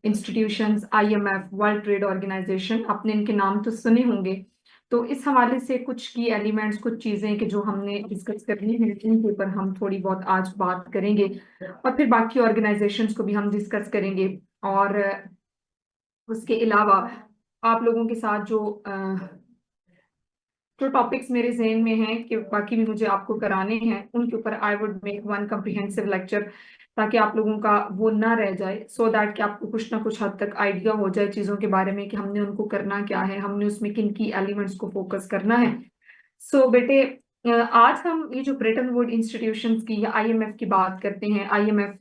Institutions, IMF, world trade organization, आपने इनके नाम तो सुने होंगे। तो इस हवाले से कुछ की एलिमेंट्स, कुछ चीजें कि जो हमने डिस्कस करनी है, इनके ऊपर हम थोड़ी बहुत आज बात करेंगे और फिर बाकी ऑर्गेनाइजेशंस को भी हम डिस्कस करेंगे। और उसके अलावा आप लोगों के साथ जो टॉपिक्स मेरे ज़हन में हैं कि बाकी भी मुझे आपको कराने हैं, उनके ऊपर I would make one comprehensive lecture, ताकि आप लोगों का वो ना रह जाए, सो दैट कि आपको कुछ ना कुछ हद तक आइडिया हो जाए चीज़ों के बारे में कि हमने उनको करना क्या है, हमने उसमें किन की एलिमेंट्स को फोकस करना है। सो बेटे, आज हम ये जो ब्रेटन वुड इंस्टीट्यूशंस की या आईएमएफ की बात करते हैं। आईएमएफ,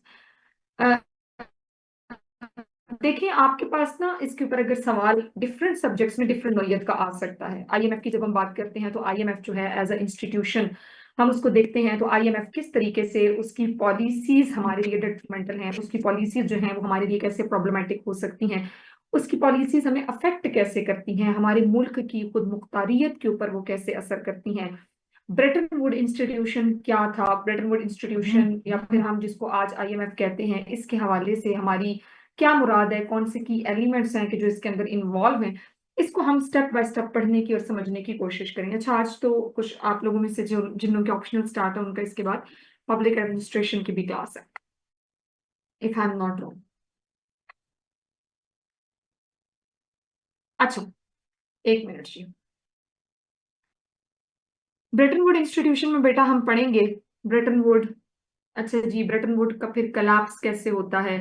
देखिए आपके पास ना इसके ऊपर अगर सवाल डिफरेंट सब्जेक्ट्स में डिफरेंट नौयत का आ सकता है। आईएमएफ की जब हम बात करते हैं तो आईएमएफ जो है एज अ इंस्टीट्यूशन हम उसको देखते हैं, तो आईएमएफ किस तरीके से उसकी पॉलिसीज हमारे लिए डिट्रीमेंटल हैं, उसकी पॉलिसीज जो हैं वो हमारे लिए कैसे प्रॉब्लमेटिक हो सकती हैं, उसकी पॉलिसीज हमें अफेक्ट कैसे करती हैं, हमारे मुल्क की खुद मुख्तारियत के ऊपर वो कैसे असर करती हैं। ब्रेटन वुड इंस्टीट्यूशन क्या था, ब्रेटन वुड इंस्टीट्यूशन या फिर हम जिसको आज आईएमएफ कहते हैं, इसके हवाले से हमारी क्या मुराद है, कौन से की एलिमेंट्स हैं कि जो इसके अंदर इन्वॉल्व हैं, इसको हम स्टेप बाय स्टेप पढ़ने की और समझने की कोशिश करेंगे। अच्छा, आज तो कुछ आप लोगों में से जो जिन लोगों के ऑप्शनल स्टार्ट है उनका इसके बाद पब्लिक एडमिनिस्ट्रेशन की भी क्लास है, if I am not wrong. अच्छा, एक minute ji. Brayton would institution में बेटा हम पढ़ेंगे ब्रेटन वुड। अच्छा जी, ब्रेटन वुड का फिर कलाप्स कैसे होता है,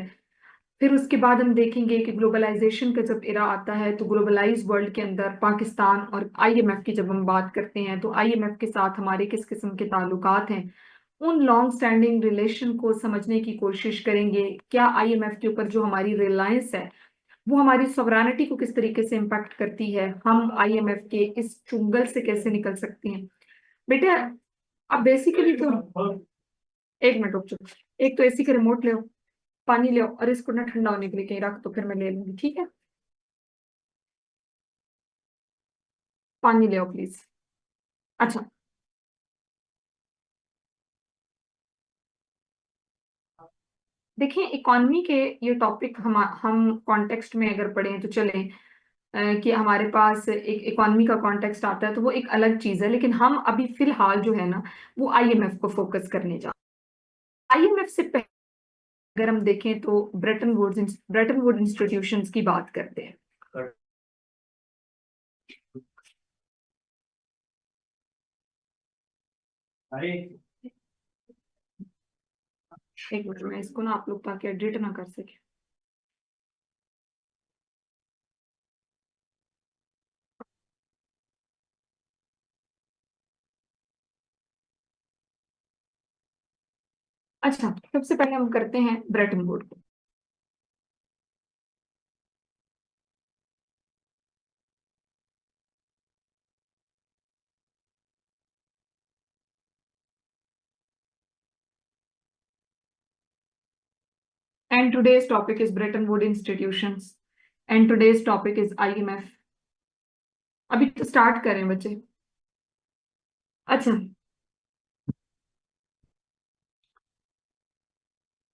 फिर उसके बाद हम देखेंगे कि ग्लोबलाइजेशन का जब इरा आता है तो ग्लोबलाइज वर्ल्ड के अंदर पाकिस्तान और आईएमएफ की जब हम बात करते हैं तो आईएमएफ के साथ हमारे किस किस्म के ताल्लुकात हैं, उन लॉन्ग स्टैंडिंग रिलेशन को समझने की कोशिश करेंगे। क्या आईएमएफ के ऊपर जो हमारी रिलायंस है वो हमारी सॉवरेनिटी को किस तरीके से इम्पैक्ट करती है, हम आईएमएफ के इस चुंगल से कैसे निकल सकते हैं। बेटा अब बेसिकली तो एक मिनट रुक जाओ, एक तो एसी का रिमोट ले आओ, पानी ले आओ और इसको ना ठंडा होने के लिए कहीं रख, तो फिर मैं ले लूंगी, ठीक है। पानी ले आओ प्लीज। अच्छा, देखिए इकोनॉमी के ये टॉपिक हम कॉन्टेक्स्ट में अगर पढ़ें तो चलें, कि हमारे पास एक इकोनॉमी का कॉन्टेक्स्ट आता है तो वो एक अलग चीज है, लेकिन हम अभी फिलहाल जो है ना वो आईएमएफ को फोकस करने जा। आईएमएफ से पहले अगर हम देखें तो ब्रेटन वुड इंस्टीट्यूशंस की बात करते हैं। एक मिनट में इसको ना आप लोग ताकि एडिट ना कर सके। अच्छा, सबसे पहले हम करते हैं ब्रेटन वुड को। And today's topic is Bretton Woods institutions. And today's topic is IMF. अभी तो स्टार्ट करें बच्चे। अच्छा,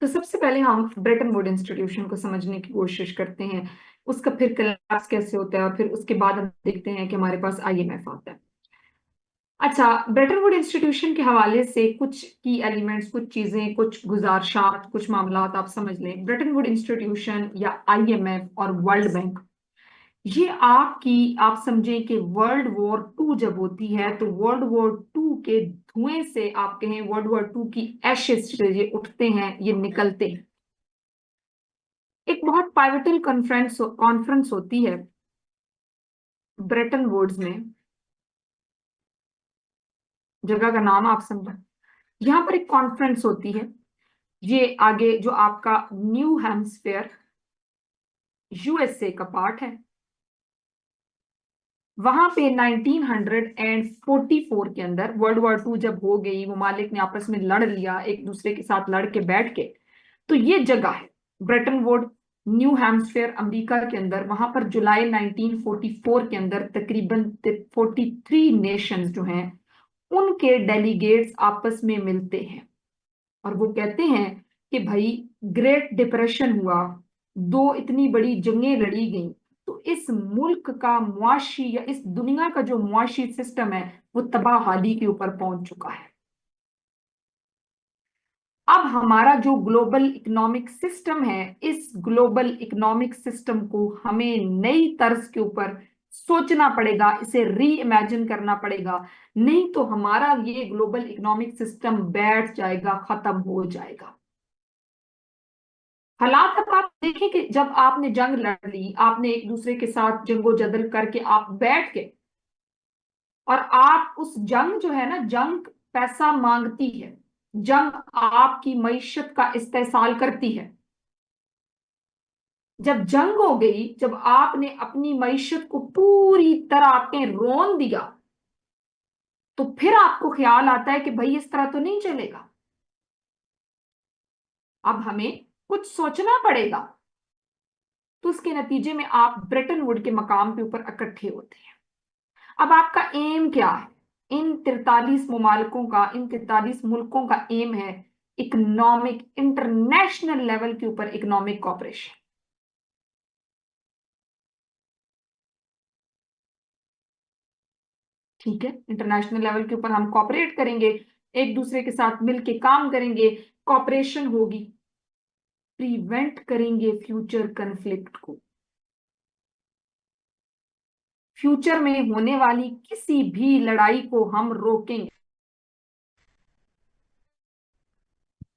तो सबसे पहले हम ब्रेटन वुड इंस्टीट्यूशन को समझने की कोशिश करते हैं, उसका फिर क्लास कैसे होता है और फिर उसके बाद हम देखते हैं कि हमारे पास आईएमएफ आता है। अच्छा, ब्रेटन वुड इंस्टीट्यूशन के हवाले से कुछ की एलिमेंट्स, कुछ चीजें, कुछ गुजारिशात, कुछ मामलात आप समझ लें। ब्रेटन वुड इंस्टीट्यूशन या आईएमएफ और वर्ल्ड बैंक, ये आपकी, आप समझें कि वर्ल्ड वॉर 2 जब होती है तो वर्ल्ड वॉर 2 के धुएं से, आप कहें वर्ल्ड वॉर 2 की एशेस से ये उठते हैं, ये निकलते हैं। एक बहुत पाइवटल कॉन्फ्रेंस होती है ब्रेटन वुड्स में, जगह का नाम आप समझ, यहाँ पर एक कॉन्फ्रेंस होती है। ये आगे जो आपका न्यू हेम्स्फेयर यूएसए का पार्ट है, वहां पे 1944 के अंदर वर्ल्ड वॉर 2 जब हो गई, ममालिक ने आपस में लड़ लिया, एक दूसरे के साथ लड़ के बैठ के, तो ये जगह है Brayton would new Hampshire America के अंदर। वहां पर जुलाई 1944 के अंदर तकरीबन 43 नेशंस जो हैं उनके डेलीगेट्स आपस में मिलते हैं और वो कहते हैं कि भाई ग्रेट डिप्रेशन हुआ, दो इतनी बड़ी जंगें लड़ी गई, तो इस मुल्क का मुआशी या इस दुनिया का जो मुआशी सिस्टम है वो तबाहली के ऊपर पहुंच चुका है। अब हमारा जो ग्लोबल इकोनॉमिक सिस्टम है, इस ग्लोबल इकोनॉमिक सिस्टम को हमें नई तर्ज के ऊपर सोचना पड़ेगा, इसे री इमेजिन करना पड़ेगा, नहीं तो हमारा ये ग्लोबल इकोनॉमिक सिस्टम बैठ जाएगा, खत्म हो जाएगा। हालात अब आप देखें कि जब आपने जंग लड़ ली, आपने एक दूसरे के साथ जंगोजदल करके आप बैठ गए, और आप उस जंग जो है ना, जंग पैसा मांगती है, जंग आपकी मईशत का इस्तेसाल करती है। जब जंग हो गई, जब आपने अपनी मईशत को पूरी तरह आपने रोन दिया, तो फिर आपको ख्याल आता है कि भाई इस तरह तो नहीं चलेगा, अब हमें कुछ सोचना पड़ेगा। तो उसके नतीजे में आप ब्रेटन वुड के मकाम के ऊपर इकट्ठे होते हैं। अब आपका एम क्या है? इन 43 ममालिकों का, इन 43 मुल्कों का एम है इकोनॉमिक, इंटरनेशनल लेवल के ऊपर इकोनॉमिक कॉपरेशन। ठीक है, इंटरनेशनल लेवल के ऊपर हम कॉपरेट करेंगे, एक दूसरे के साथ मिलके काम करेंगे, कॉपरेशन होगी, प्रिवेंट करेंगे फ्यूचर कन्फ्लिक्ट को, फ्यूचर में होने वाली किसी भी लड़ाई को हम रोकेंगे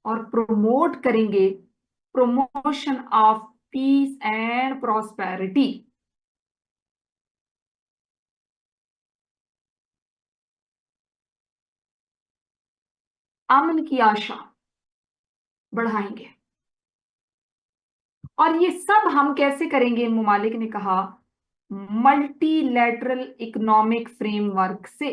और प्रमोट करेंगे promotion of peace and prosperity. अमन की आशा बढ़ाएंगे। और ये सब हम कैसे करेंगे? इन ममालिक ने कहा मल्टीलैटरल इकोनॉमिक फ्रेमवर्क से।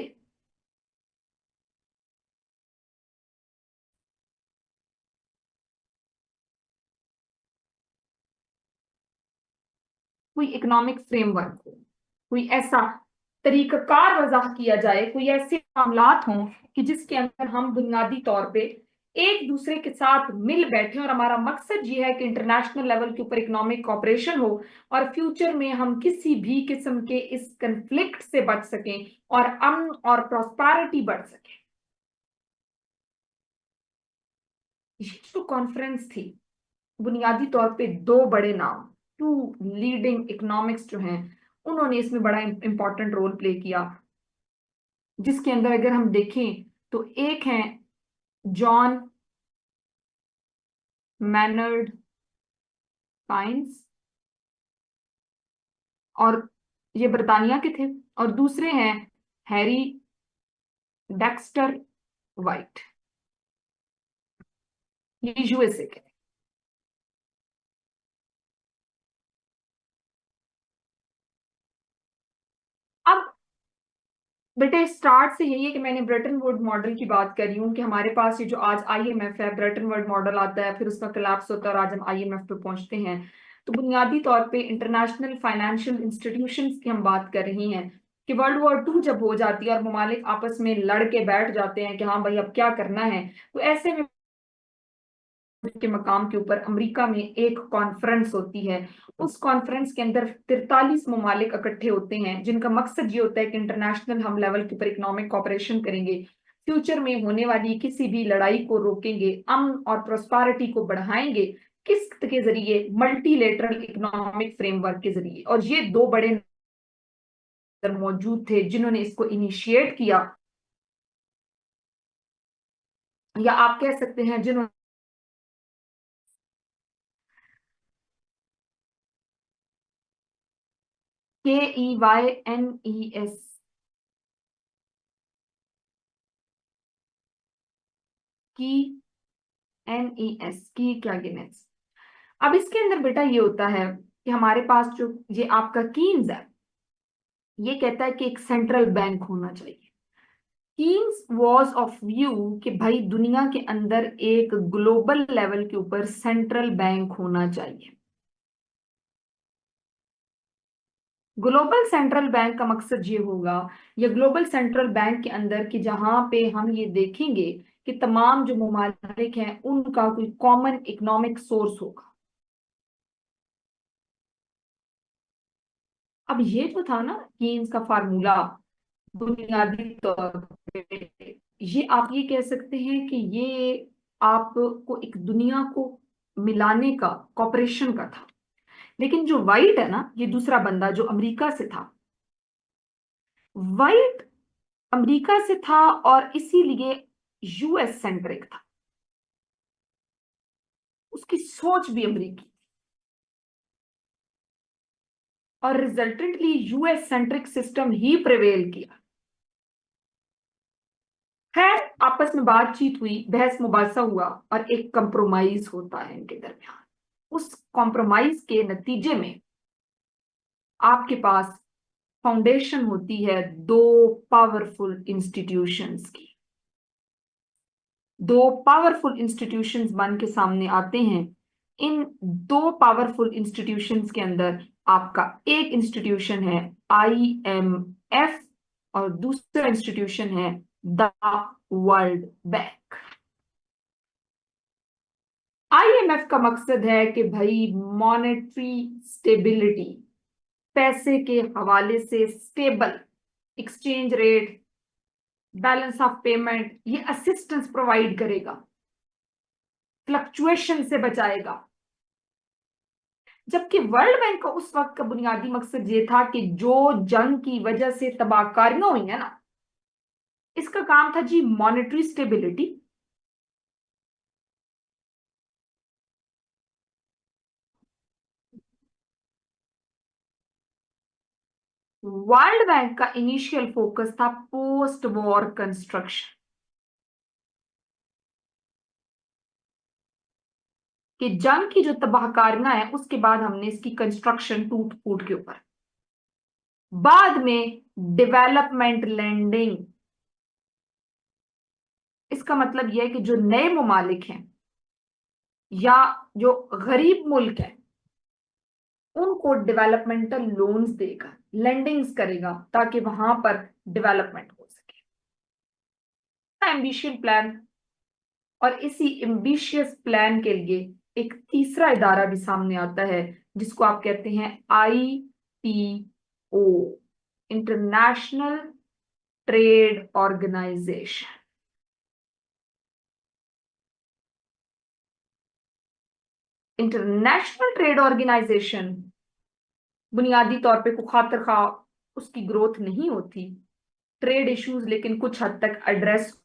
कोई इकोनॉमिक फ्रेमवर्क हो, कोई ऐसा तरीकाकार वजह किया जाए, कोई ऐसे मामलात हों कि जिसके अंदर हम बुनियादी तौर पे एक दूसरे के साथ मिल बैठे, और हमारा मकसद ये है कि इंटरनेशनल लेवल के ऊपर इकोनॉमिक कॉपरेशन हो और फ्यूचर में हम किसी भी किस्म के इस कंफ्लिक्ट से बच सकें और अमन और प्रॉस्पेरिटी बढ़ सके। ये जो कॉन्फ्रेंस थी, बुनियादी तौर पे दो बड़े नाम, टू लीडिंग इकोनॉमिक्स जो हैं, उन्होंने इसमें बड़ा इंपॉर्टेंट रोल प्ले किया, जिसके अंदर अगर हम देखें तो एक है जॉन मैनर्ड काइंस, और ये बर्तानिया के थे, और दूसरे हैं हैरी डेक्स्टर वाइट, ये यूएसए के। अब बेटे स्टार्ट से यही है कि मैंने ब्रेटन वुड मॉडल की बात करी हूँ कि हमारे पास ये जो आज आईएमएफ है, ब्रेटन वुड मॉडल आता है, फिर उसका कोलैप्स होता है और आज हम आईएमएफ पे पहुंचते हैं। तो बुनियादी तौर पे इंटरनेशनल फाइनेंशियल इंस्टीट्यूशंस की हम बात कर रही हैं कि वर्ल्ड वॉर 2 जब हो जाती है और ममालिक आपस में लड़ के बैठ जाते हैं कि हाँ भाई अब क्या करना है, तो ऐसे में के मकाम के ऊपर अमेरिका में एक कॉन्फ्रेंस होती है। उस कॉन्फ्रेंस के अंदर 43 ममालिक इकट्ठे होते हैं, जिनका मकसद ये होता है कि इंटरनेशनल हम लेवल के ऊपर इकोनॉमिक कॉपरेशन करेंगे, फ्यूचर में होने वाली किसी भी लड़ाई को रोकेंगे, अमन और प्रोस्पेरिटी को बढ़ाएंगे। किस के जरिए? मल्टीलेटरल इकोनॉमिक फ्रेमवर्क के जरिए। और ये दो बड़े मौजूद थे जिन्होंने इसको इनिशिएट किया, या आप कह सकते हैं जिन्होंने KEYNES, की NES की क्या गिनेस। अब इसके अंदर बेटा ये होता है कि हमारे पास जो ये आपका कीन्स है, ये कहता है कि एक सेंट्रल बैंक होना चाहिए। कीन्स वॉज ऑफ व्यू कि भाई दुनिया के अंदर एक ग्लोबल लेवल के ऊपर सेंट्रल बैंक होना चाहिए। ग्लोबल सेंट्रल बैंक का मकसद ये होगा, या ग्लोबल सेंट्रल बैंक के अंदर कि जहां पे हम ये देखेंगे कि तमाम जो ममालिक हैं उनका कोई कॉमन इकोनॉमिक सोर्स होगा। अब ये जो था ना कीन्स का फार्मूला, बुनियादी तौर पे ये आप ये कह सकते हैं कि ये आपको एक दुनिया को मिलाने का, कॉपरेशन का था। लेकिन जो वाइट है ना, ये दूसरा बंदा जो अमेरिका से था, वाइट अमेरिका से था और इसीलिए यूएस सेंट्रिक था, उसकी सोच भी अमेरिकी और रिजल्टेंटली यूएस सेंट्रिक सिस्टम ही प्रिवेल किया। खैर आपस में बातचीत हुई, बहस मुबासा हुआ और एक कंप्रोमाइज होता है इनके दरमियान। उस कॉम्प्रोमाइज के नतीजे में आपके पास फाउंडेशन होती है दो पावरफुल इंस्टीट्यूशंस की। दो पावरफुल इंस्टीट्यूशंस बन के सामने आते हैं। इन दो पावरफुल इंस्टीट्यूशंस के अंदर आपका एक इंस्टीट्यूशन है आईएमएफ और दूसरा इंस्टीट्यूशन है द वर्ल्ड बैंक। आईएमएफ का मकसद है कि भाई मॉनेटरी स्टेबिलिटी, पैसे के हवाले से stable exchange rate, balance of payment, ये असिस्टेंस प्रोवाइड करेगा, फ्लक्चुएशन से बचाएगा। जबकि वर्ल्ड बैंक का उस वक्त का बुनियादी मकसद ये था कि जो जंग की वजह से तबाहकारियां हुई है ना, इसका काम था जी मॉनेटरी स्टेबिलिटी, वर्ल्ड बैंक का इनिशियल फोकस था पोस्ट वॉर कंस्ट्रक्शन, कि जंग की जो तबाहकारियां हैं उसके बाद हमने इसकी कंस्ट्रक्शन टूट फूट के ऊपर, बाद में डेवलपमेंट लैंडिंग। इसका मतलब यह है कि जो नए ममालिक हैं या जो गरीब मुल्क है उनको डेवलपमेंटल लोन्स देगा, लेंडिंग्स करेगा ताकि वहां पर डेवलपमेंट हो सके। एम्बिशियस प्लान, और इसी एम्बिशियस प्लान के लिए एक तीसरा इदारा भी सामने आता है जिसको आप कहते हैं ITO, international trade organization. International trade organization बुनियादी तौर पे खातिर खा उसकी ग्रोथ नहीं होती, ट्रेड इश्यूज लेकिन कुछ हद तक एड्रेस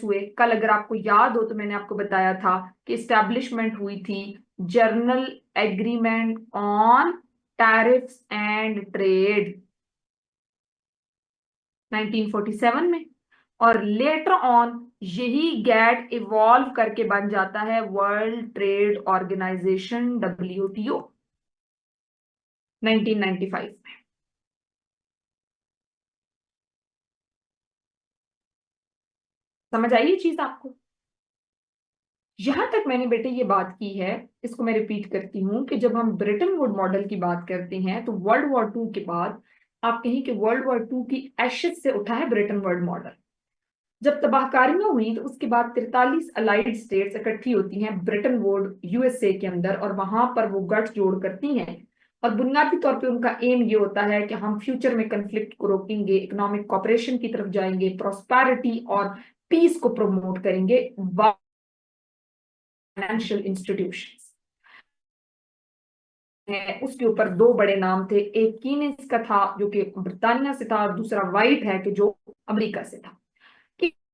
हुए। कल अगर आपको याद हो तो मैंने आपको बताया था कि इस्टेब्लिशमेंट हुई थी journal agreement on tariffs and trade 1947 में, और लेटर ऑन यही गैट इवॉल्व करके बन जाता है वर्ल्ड ट्रेड ऑर्गेनाइजेशन WTO 1995 में। समझ आई ये चीज आपको? यहां तक मैंने बेटे ये बात की है, इसको मैं रिपीट करती हूँ कि जब हम ब्रेटन वुड मॉडल की बात करते हैं तो वर्ल्ड वॉर 2 के बाद आप कहें कि वर्ल्ड वॉर 2 की एशेज से उठा है ब्रेटन वुड मॉडल। जब तबाहकारियां हुई तो उसके बाद 43 अलाइड स्टेट्स इकट्ठी होती हैं ब्रिटेन वुड यूएसए के अंदर और वहां पर वो गठजोड़ करती हैं, और बुनियादी तौर पे उनका एम ये होता है कि हम फ्यूचर में कंफ्लिक्ट को रोकेंगे, इकोनॉमिक कॉपरेशन की तरफ जाएंगे, प्रॉस्पेरिटी और पीस को प्रमोट करेंगे। फाइनेंशियल इंस्टीट्यूशंस है, उसके ऊपर दो बड़े नाम थे, एक कीनेस का था जो कि ब्रिटानिया से था और दूसरा वाइट है कि जो अमेरिका से था।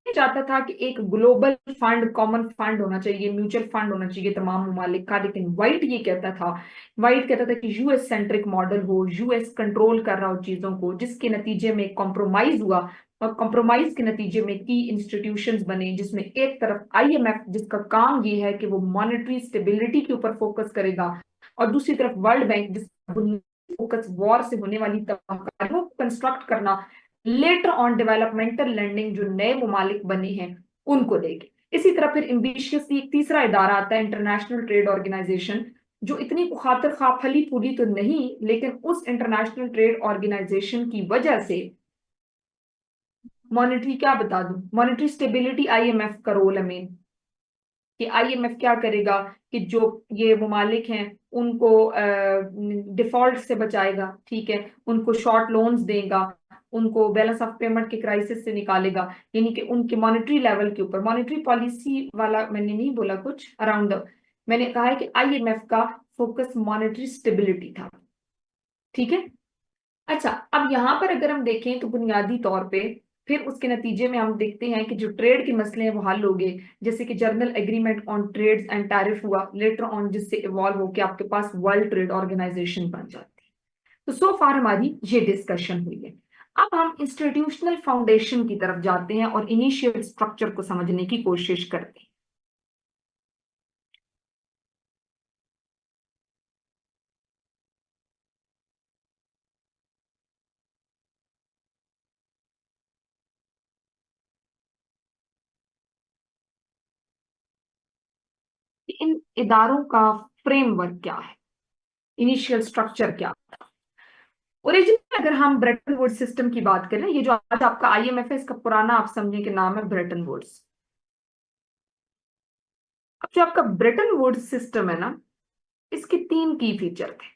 चाहता था कि एक ग्लोबल फंड, कॉमन फंड होना चाहिए, म्यूचुअल फंड होना चाहिए तमाम ममालिक का, लेकिन वाइट कहता था कि यूएस सेंट्रिक मॉडल हो, यूएस कंट्रोल कर रहा हो चीजों को, जिसके नतीजे में कॉम्प्रोमाइज हुआ और कॉम्प्रोमाइज के नतीजे में की इंस्टीट्यूशंस बने, जिसमें एक तरफ आईएमएफ जिसका काम ये है कि वो मॉनेटरी स्टेबिलिटी के ऊपर फोकस करेगा, और दूसरी तरफ वर्ल्ड बैंक जिसका फोकस वॉर से होने वाली तबाहकारियों को कंस्ट्रक्ट करना, लेटर ऑन डेवलपमेंटल लैंडिंग जो नए ममालिक बने हैं उनको देके। इसी तरह फिर एम्बिशियसली एक तीसरा इदारा आता है इंटरनेशनल ट्रेड ऑर्गेनाइजेशन, जो इतनी खातिर खा फली फूली तो नहीं, लेकिन उस इंटरनेशनल ट्रेड ऑर्गेनाइजेशन की वजह से मॉनेटरी, क्या बता दूं, मॉनेटरी स्टेबिलिटी आईएमएफ का रोल है मेन। कि आईएमएफ क्या करेगा कि जो ये ममालिक हैं उनको डिफॉल्ट से बचाएगा, ठीक है, उनको शॉर्ट लोन्स देगा, उनको बैलेंस ऑफ पेमेंट के क्राइसिस से निकालेगा, यानी कि उनके मॉनेटरी लेवल के ऊपर। मॉनेटरी पॉलिसी वाला मैंने नहीं बोला कुछ अराउंड द, मैंने कहा है कि आईएमएफ का फोकस मॉनेटरी स्टेबिलिटी था, ठीक है। अच्छा, अब यहाँ पर अगर हम देखें तो बुनियादी तौर पे फिर उसके नतीजे में हम देखते हैं कि जो ट्रेड के मसले हैं वो हल हो गए, जैसे कि general agreement on trades and tariff हुआ लेटर ऑन, जिससे इवॉल्व होकर आपके पास वर्ल्ड ट्रेड ऑर्गेनाइजेशन बन जाती है। तो सो फार हमारी ये डिस्कशन हुई है। अब हम इंस्टीट्यूशनल फाउंडेशन की तरफ जाते हैं और इनिशियल स्ट्रक्चर को समझने की कोशिश करते हैं। कि इन इदारों का फ्रेमवर्क क्या है, इनिशियल स्ट्रक्चर क्या। ओरिजिनल अगर हम ब्रेटन वुड्स सिस्टम की बात करें, ये जो आज आपका आईएमएफ है, इसका पुराना आप समझे कि नाम है ब्रेटन वुड्स। अब जो आपका ब्रेटन वुड्स सिस्टम है ना, इसके तीन की फीचर थे।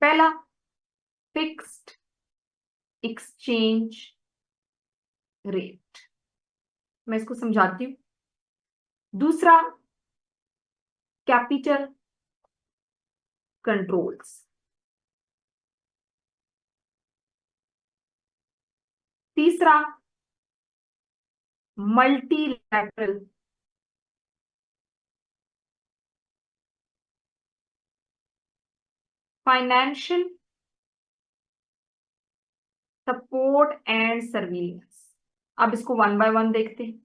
पहला, फिक्स्ड एक्सचेंज रेट, मैं इसको समझाती हूँ। दूसरा, कैपिटल कंट्रोल्स। तीसरा, multilateral financial support and surveillance. अब इसको वन बाय वन देखते हैं।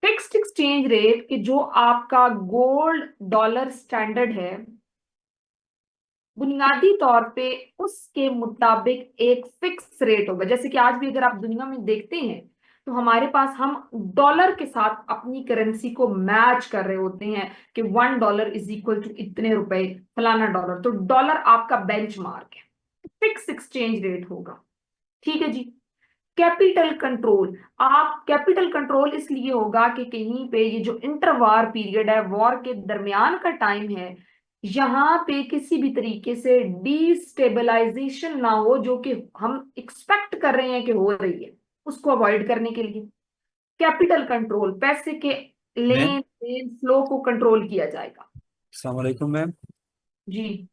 फिक्स्ड एक्सचेंज रेट कि जो आपका गोल्ड डॉलर स्टैंडर्ड है, बुनियादी तौर पे उसके मुताबिक एक फिक्स रेट होगा। जैसे कि आज भी अगर आप दुनिया में देखते हैं तो हमारे पास हम डॉलर के साथ अपनी करेंसी को मैच कर रहे होते हैं कि $1 इज इक्वल टू इतने रुपए फलाना डॉलर, तो डॉलर आपका बेंचमार्क है, फिक्स एक्सचेंज रेट होगा, ठीक है जी। कैपिटल कंट्रोल, आप कैपिटल कंट्रोल इसलिए होगा कि कहीं पे ये जो इंटरवार पीरियड है, वॉर के दरमियान का टाइम है, यहाँ पे किसी भी तरीके से डिस्टेबलाइजेशन ना हो, जो कि हम एक्सपेक्ट कर रहे हैं कि हो रही है, उसको अवॉइड करने के लिए कैपिटल कंट्रोल, पैसे के मैम, लेन देन फ्लो को कंट्रोल किया जाएगा। अस्सलाम वालेकुम मैम। जी,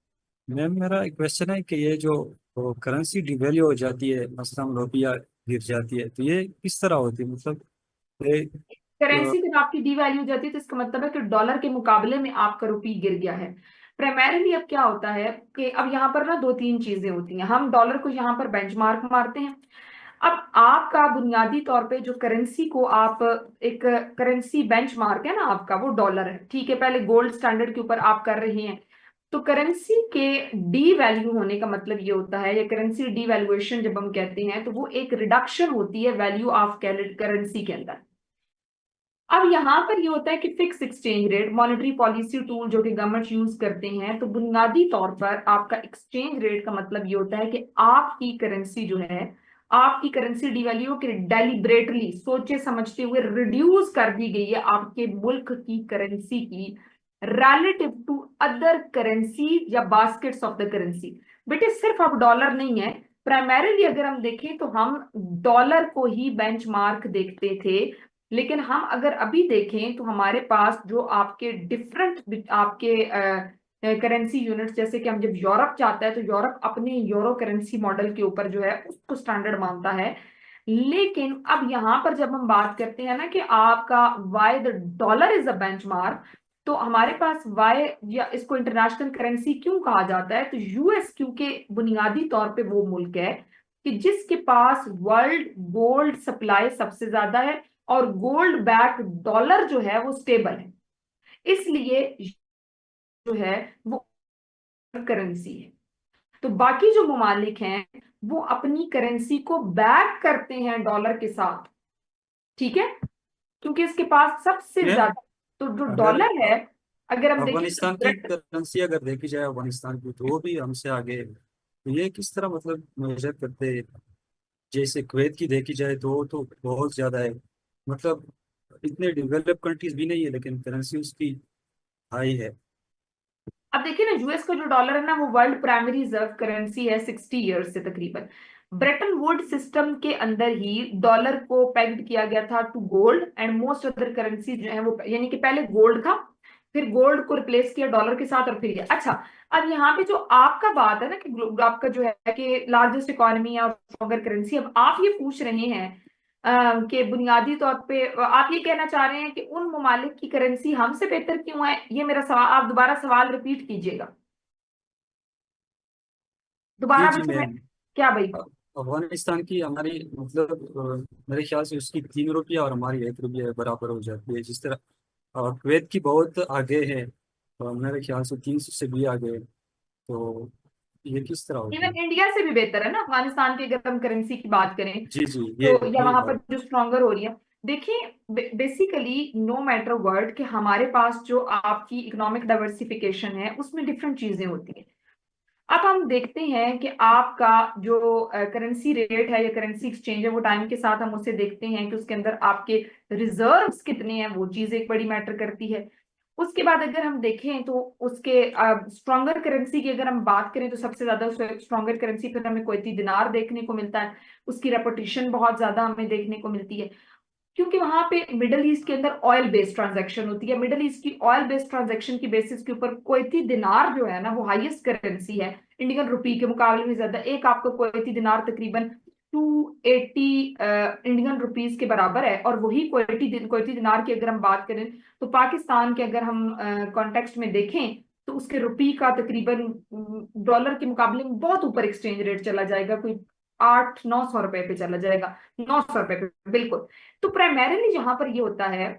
मैम, मेरा एक क्वेश्चन है कि ये जो करेंसी डिवेल्यू हो जाती है, मसलन रुपया गिर जाती है, तो ये किस तरह होती है? मतलब ये करेंसी जब आपकी डीवैल्यू हो जाती है तो इसका मतलब है कि डॉलर के मुकाबले में आपका रुपी गिर गया है। प्राइमरीली अब क्या होता है कि अब यहाँ पर ना दो तीन चीजें होती हैं, हम डॉलर को यहाँ पर बेंचमार्क मारते हैं। अब आपका बुनियादी तौर पे जो करेंसी को आप, एक करेंसी बेंचमार्क है ना आपका, वो डॉलर है, ठीक है, पहले गोल्ड स्टैंडर्ड के ऊपर आप कर रहे हैं। तो करेंसी के डी वैल्यू होने का मतलब ये होता है, या करेंसी डीवैल्यूएशन जब हम कहते हैं तो वो एक रिडक्शन होती है वैल्यू ऑफ करेंसी के अंदर। अब यहाँ पर ये होता है कि fix exchange rate monetary policy tool जो कि गवर्नमेंट यूज करते हैं, तो बुनियादी तौर पर आपका एक्सचेंज रेट का मतलब ये होता है कि आपकी करेंसी जो है, आपकी करेंसी डिवैल्यू के डेलिब्रेटली सोचे समझते हुए रिड्यूस कर दी गई है आपके मुल्क की करेंसी की रिलेटिव टू अदर करेंसी या बास्केट्स ऑफ द करेंसी। बेटे सिर्फ अब डॉलर नहीं है, प्राइमरीली अगर हम देखें तो हम डॉलर को ही बेंचमार्क देखते थे, लेकिन हम अगर अभी देखें तो हमारे पास जो आपके डिफरेंट आपके करेंसी यूनिट्स, जैसे कि हम जब यूरोप जाता है तो यूरोप अपने यूरो करेंसी मॉडल के ऊपर जो है उसको स्टैंडर्ड मानता है। लेकिन अब यहाँ पर जब हम बात करते हैं ना कि आपका why the dollar is a benchmark, तो हमारे पास वाई, या इसको इंटरनेशनल करेंसी क्यों कहा जाता है, तो यूएस क्योंकि बुनियादी तौर पे वो मुल्क है कि जिसके पास वर्ल्ड गोल्ड सप्लाई सबसे ज्यादा है, और गोल्ड बैक डॉलर जो है वो स्टेबल है, इसलिए जो है वो करेंसी है। तो बाकी जो ममालिक हैं वो अपनी करेंसी को बैक करते हैं डॉलर के साथ, ठीक है, क्योंकि इसके पास सबसे मैम, ज्यादा, तो जो अगर डॉलर है, अगर हम देखें तो अफगानिस्तान की करेंसी अगर देखी जाए, अफगानिस्तान की, तो वो भी हमसे आगे है। तो ये किस तरह मतलब मेजर करते हैं? जैसे कुवैत की देखी जाए तो वो तो बहुत ज्यादा है, मतलब इतने डेवलप कंट्रीज भी नहीं है लेकिन करेंसी उसकी हाई है। अब देखिए ना, यूएस का जो डॉलर है ना, वो वर्ल्ड प्राइमरी रिजर्व करेंसी है 60 ईयर्स से तकरीबन। ब्रेटन वुड सिस्टम के अंदर ही डॉलर को पेग्ड किया गया था to gold and most other currency जो है वो, यानी कि पहले गोल्ड था, फिर गोल्ड को रिप्लेस किया डॉलर के साथ, और फिर ये अच्छा। अब यहाँ पे जो आपका बात है ना कि आपका जो है कि लार्जेस्ट इकोनॉमी और स्ट्रॉन्गर करेंसी, अब आप ये पूछ रहे हैं कि बुनियादी तौर पे आप ये कहना चाह रहे हैं कि उन ममालिक की करेंसी हमसे बेहतर क्यों है? ये मेरा सवाल, आप दोबारा सवाल रिपीट कीजिएगा, जी दोबारा जी मुझे मैम। क्या भाई? अफगानिस्तान की हमारी मतलब मेरे ख्याल से उसकी 3 रुपया और हमारी 1 रुपया बराबर हो जाती है, जिस तरह कुवैत की बहुत आगे है, मेरे ख्याल से 300 से भी आगे है। तो ये किस तरह होती है? इवन इंडिया से भी बेहतर है ना अफगानिस्तान की, अगर हम करेंसी की बात करें जी जी, तो, या ये वहां पर बात। जो स्ट्रॉन्गर हो रही है। देखिए, बेसिकली नो मैटर वर्ड कि हमारे पास जो आपकी इकोनॉमिक डाइवर्सिफिकेशन है उसमें डिफरेंट चीजें होती हैं। अब हम देखते हैं कि आपका जो करेंसी रेट है या करेंसी एक्सचेंज है, वो टाइम के साथ हम उसे देखते हैं कि उसके अंदर आपके रिजर्व्स कितने हैं, वो चीज एक बड़ी मैटर करती है। उसके बाद अगर हम देखें तो उसके स्ट्रॉन्गर करेंसी की अगर हम बात करें तो सबसे ज्यादा स्ट्रॉन्गर करेंसी फिर हमें कुवैती दिनार देखने को मिलता है। उसकी रेपुटेशन बहुत ज्यादा हमें देखने को मिलती है, क्योंकि वहां पे मिडल ईस्ट के अंदर ऑयल बेस्ड ट्रांजैक्शन होती है। मिडल ईस्ट की ऑयल बेस्ड ट्रांजैक्शन की बेसिस के ऊपर कुवैती दिनार जो है ना, वो हाईएस्ट करेंसी है इंडियन रुपी के मुकाबले में ज्यादा। एक आपको कुवैती दिनार तकरीबन 280 इंडियन रुपीस के बराबर है, और वही कुवैती दिनार की अगर हम बात करें तो पाकिस्तान के अगर हम कॉन्टेक्स्ट में देखें तो उसके रुपी का तकरीबन डॉलर के मुकाबले में बहुत ऊपर एक्सचेंज रेट चला जाएगा, कोई 800-900 रुपए पे चला जाएगा, 900 रुपए पे बिल्कुल। तो प्राइमरीली जहां पर ये होता है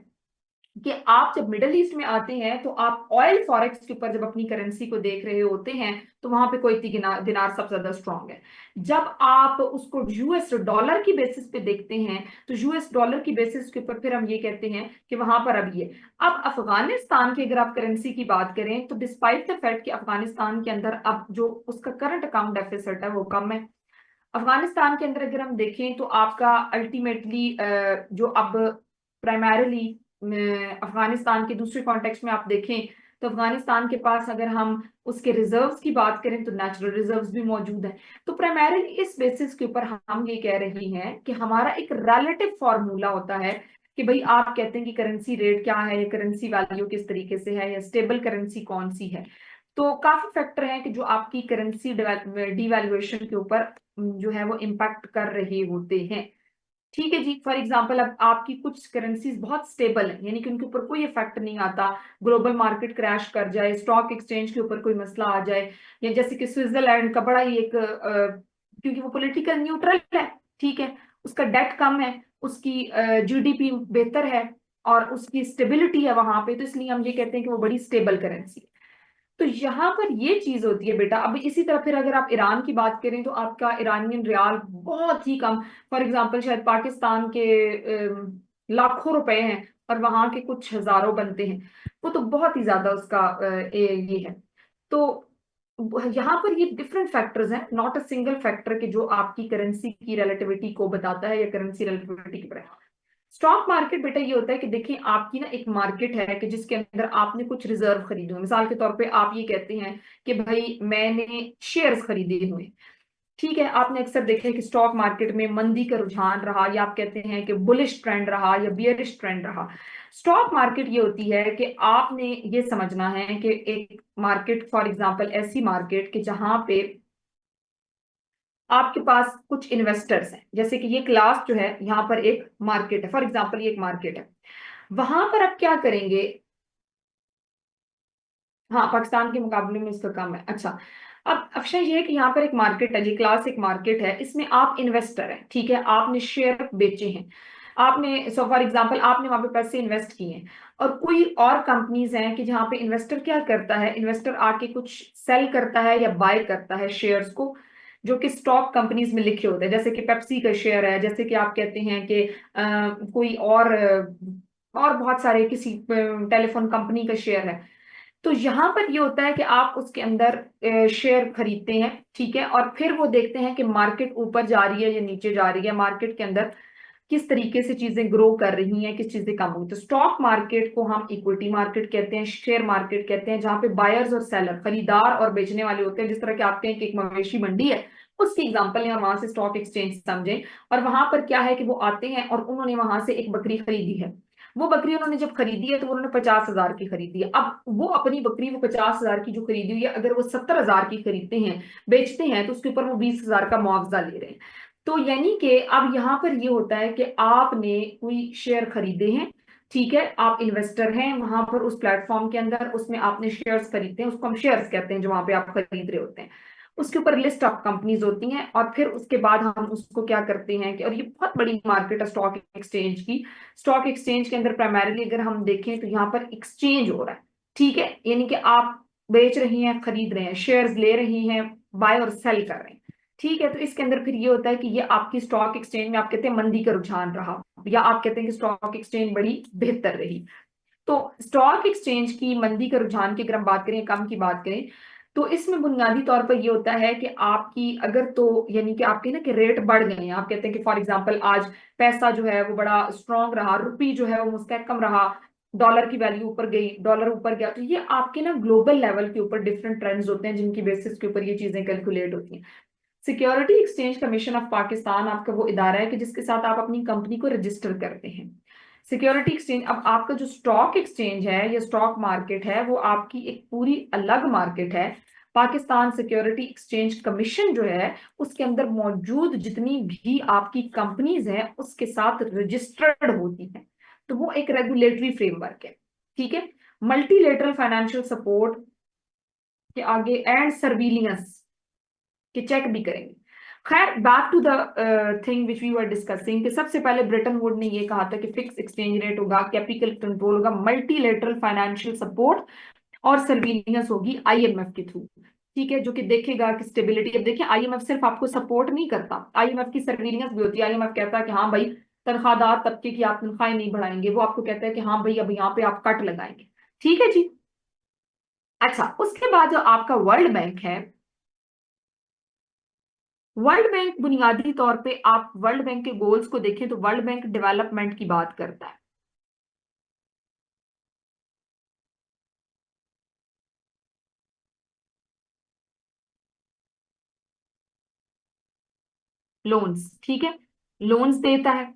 कि आप जब मिडल ईस्ट में आते हैं तो आप ऑयल फॉरेक्स के ऊपर जब अपनी करेंसी को देख रहे होते हैं तो वहां पे कोई दिनार सबसे ज्यादा स्ट्रांग है। जब आप उसको यूएस डॉलर की बेसिस पे देखते हैं तो यूएस डॉलर की बेसिस के ऊपर फिर हम ये कहते हैं कि वहां पर अब ये, अब अफगानिस्तान की अगर आप करेंसी की बात करें तो डिस्पाइट द फैक्ट कि अफगानिस्तान के अंदर अब जो उसका करंट अकाउंट डेफिसिट है वो कम है। अफगानिस्तान के अंदर अगर हम देखें तो आपका अल्टीमेटली जो अब प्राइमरीली अफगानिस्तान के दूसरे कॉन्टेक्स्ट में आप देखें तो अफगानिस्तान के पास अगर हम उसके रिजर्व्स की बात करें तो नेचुरल रिजर्व्स भी मौजूद हैं। तो प्राइमरीली इस बेसिस के ऊपर हम ये कह रही हैं कि हमारा एक रिलेटिव फॉर्मूला होता है कि भाई आप कहते हैं कि करेंसी रेट क्या है या करेंसी वैल्यू किस तरीके से है या स्टेबल करेंसी कौन सी है। तो काफी फैक्टर हैं कि जो आपकी करेंसी डिवैल्यूएशन के ऊपर जो है वो इम्पैक्ट कर रहे होते हैं। ठीक है जी, फॉर एग्जांपल अब आपकी कुछ करेंसीज बहुत स्टेबल है, यानी कि उनके ऊपर कोई इफेक्ट नहीं आता, ग्लोबल मार्केट क्रैश कर जाए, स्टॉक एक्सचेंज के ऊपर कोई मसला आ जाए, या जैसे कि स्विट्जरलैंड का बड़ा ही एक क्योंकि वो पॉलिटिकल न्यूट्रल है, ठीक है, उसका डेट कम है, उसकी जीडीपी बेहतर है, और उसकी स्टेबिलिटी है वहां पे, तो इसलिए हम ये कहते हैं कि वो बड़ी स्टेबल करेंसी है। तो यहाँ पर ये चीज होती है बेटा। अब इसी तरह फिर अगर आप ईरान की बात करें तो आपका ईरानियन रियाल बहुत ही कम, फॉर एग्जांपल शायद पाकिस्तान के लाखों रुपए हैं और वहां के कुछ हजारों बनते हैं, वो तो बहुत ही ज्यादा उसका ये है। तो यहाँ पर ये डिफरेंट फैक्टर्स हैं, नॉट अ सिंगल फैक्टर कि जो आपकी करेंसी की रिलेटिविटी को बताता है या करेंसी रिलेटिविटी की। स्टॉक मार्केट बेटा ये होता है कि देखिए आपकी ना एक मार्केट है कि जिसके अंदर आपने कुछ रिजर्व खरीदे हुए, मिसाल के तौर पे आप ये कहते हैं कि भाई मैंने शेयर्स खरीदे हुए, ठीक है, आपने अक्सर देखा है कि स्टॉक मार्केट में मंदी का रुझान रहा, या आप कहते हैं कि बुलिश ट्रेंड रहा या बियरिश ट्रेंड रहा। स्टॉक मार्केट ये होती है कि आपने ये समझना है कि एक मार्केट, फॉर एग्जांपल ऐसी मार्केट कि जहां पे आपके पास कुछ इन्वेस्टर्स हैं, जैसे कि ये क्लास जो है यहाँ पर एक मार्केट है, फॉर एग्जांपल ये एक मार्केट है, वहां पर आप क्या करेंगे? हाँ, पाकिस्तान के मुकाबले में इसका कम है, अच्छा। अब अक्षय ये है कि यहाँ पर एक मार्केट है, ये क्लास एक मार्केट है, इसमें आप इन्वेस्टर हैं, ठीक है, आपने शेयर बेचे हैं, आपने सो फॉर एग्जांपल आपने वहां पे पैसे इन्वेस्ट किए हैं, और कोई और कंपनीज हैं कि जहाँ पे इन्वेस्टर क्या करता है, इन्वेस्टर आके कुछ सेल करता है या बाय करता है शेयर्स को, जो कि स्टॉक कंपनीज में लिखे होते हैं, जैसे कि पेप्सी का शेयर है, जैसे कि आप कहते हैं कि कोई और बहुत सारे किसी टेलीफोन कंपनी का शेयर है। तो यहाँ पर ये होता है कि आप उसके अंदर शेयर खरीदते हैं, ठीक है, और फिर वो देखते हैं कि मार्केट ऊपर जा रही है या नीचे जा रही है, मार्केट के अंदर किस तरीके से चीजें ग्रो कर रही हैं, किस चीजें कम हुई। तो स्टॉक मार्केट को हम इक्विटी मार्केट कहते हैं, शेयर मार्केट कहते हैं, जहां पे बायर्स और सेलर, खरीदार और बेचने वाले होते हैं। जिस तरह के आपके यहाँ की एक मवेशी मंडी है, उसकी एग्जांपल यहाँ वहां से स्टॉक एक्सचेंज समझें। और वहां पर क्या है कि वो आते हैं और उन्होंने वहां से एक बकरी खरीदी है। वो बकरी उन्होंने जब खरीदी है तो उन्होंने 50,000 की खरीदी है। अब वो अपनी बकरी, वो 50,000 की जो खरीदी हुई है, अगर वो 70,000 की खरीदते हैं, बेचते हैं, तो उसके ऊपर वो 20,000 का मुआवजा ले रहे हैं। तो यानी कि अब यहाँ पर ये होता है कि आपने कोई शेयर खरीदे हैं, ठीक है, आप इन्वेस्टर हैं वहां पर उस प्लेटफॉर्म के अंदर, उसमें आपने शेयर्स खरीदते हैं, उसको हम शेयर्स कहते हैं जो वहां पे आप खरीद रहे होते हैं। उसके ऊपर लिस्ट ऑफ कंपनीज होती हैं, और फिर उसके बाद हम उसको क्या करते हैं कि, और ये बहुत बड़ी मार्केट है स्टॉक एक्सचेंज की। स्टॉक एक्सचेंज के अंदर प्राइमरीली अगर हम देखें तो यहाँ पर एक्सचेंज हो रहा है, ठीक है, यानी कि आप बेच रही हैं, खरीद रहे हैं, शेयर्स ले रही हैं, बाय और सेल कर रहे हैं, ठीक है। तो इसके अंदर फिर ये होता है कि ये आपकी स्टॉक एक्सचेंज में आप कहते हैं मंदी का रुझान रहा, या आप कहते हैं कि स्टॉक एक्सचेंज बड़ी बेहतर रही। तो स्टॉक एक्सचेंज की मंदी का रुझान की अगर हम बात करें, कम की बात करें, तो इसमें बुनियादी तौर पर ये होता है कि आपकी अगर, तो यानी कि आपके ना कि रेट बढ़ गए हैं, आप कहते हैं कि फॉर एग्जांपल आज पैसा जो है वो बड़ा स्ट्रांग रहा, रुपी जो है वो मुस्तहकम रहा, डॉलर की वैल्यू ऊपर गई, डॉलर ऊपर गया, तो ये आपके ना ग्लोबल लेवल के ऊपर डिफरेंट ट्रेंड्स होते हैं जिनकी बेसिस के ऊपर ये चीजें कैलकुलेट होती हैं। Security exchange commission of Pakistan आपका वो इदारा है कि जिसके साथ आप अपनी कंपनी को रजिस्टर करते हैं। सिक्योरिटी एक्सचेंज, अब आपका जो स्टॉक एक्सचेंज है या स्टॉक मार्केट है, वो आपकी एक पूरी अलग मार्केट है। पाकिस्तान सिक्योरिटी एक्सचेंज कमीशन जो है, उसके अंदर मौजूद जितनी भी आपकी कंपनीज हैं उसके साथ रजिस्टर्ड होती हैं। तो वो एक रेगुलेटरी फ्रेमवर्क है, ठीक है। मल्टीलेटरल फाइनेंशियल सपोर्ट के आगे एंड सर्विलियंस कि चेक भी करेंगे। खैर, back to the thing which we were discussing, कि सबसे पहले ब्रेटन वुड ने ये कहा था कि फिक्स एक्सचेंज रेट होगा, कैपिटल कंट्रोल होगा, मल्टीलेटरल फाइनेंशियल सपोर्ट और सर्विलियंस होगी आईएमएफ के थ्रू, ठीक है, जो कि देखेगा कि स्टेबिलिटी। अब देखिए, आईएमएफ सिर्फ आपको सपोर्ट नहीं करता, आईएमएफ की सर्विलियंस भी होती है। आईएमएफ कहता है कि हाँ भाई, तनख्वाहदार तबके की आप तनख्वाहें नहीं बढ़ाएंगे, वो आपको कहता है कि हाँ भाई अब यहाँ पे आप कट लगाएंगे, ठीक है जी। अच्छा, उसके बाद जो आपका वर्ल्ड बैंक है, वर्ल्ड बैंक बुनियादी तौर पे आप वर्ल्ड बैंक के गोल्स को देखें तो वर्ल्ड बैंक डेवलपमेंट की बात करता है। लोन्स, ठीक है, लोन्स देता है,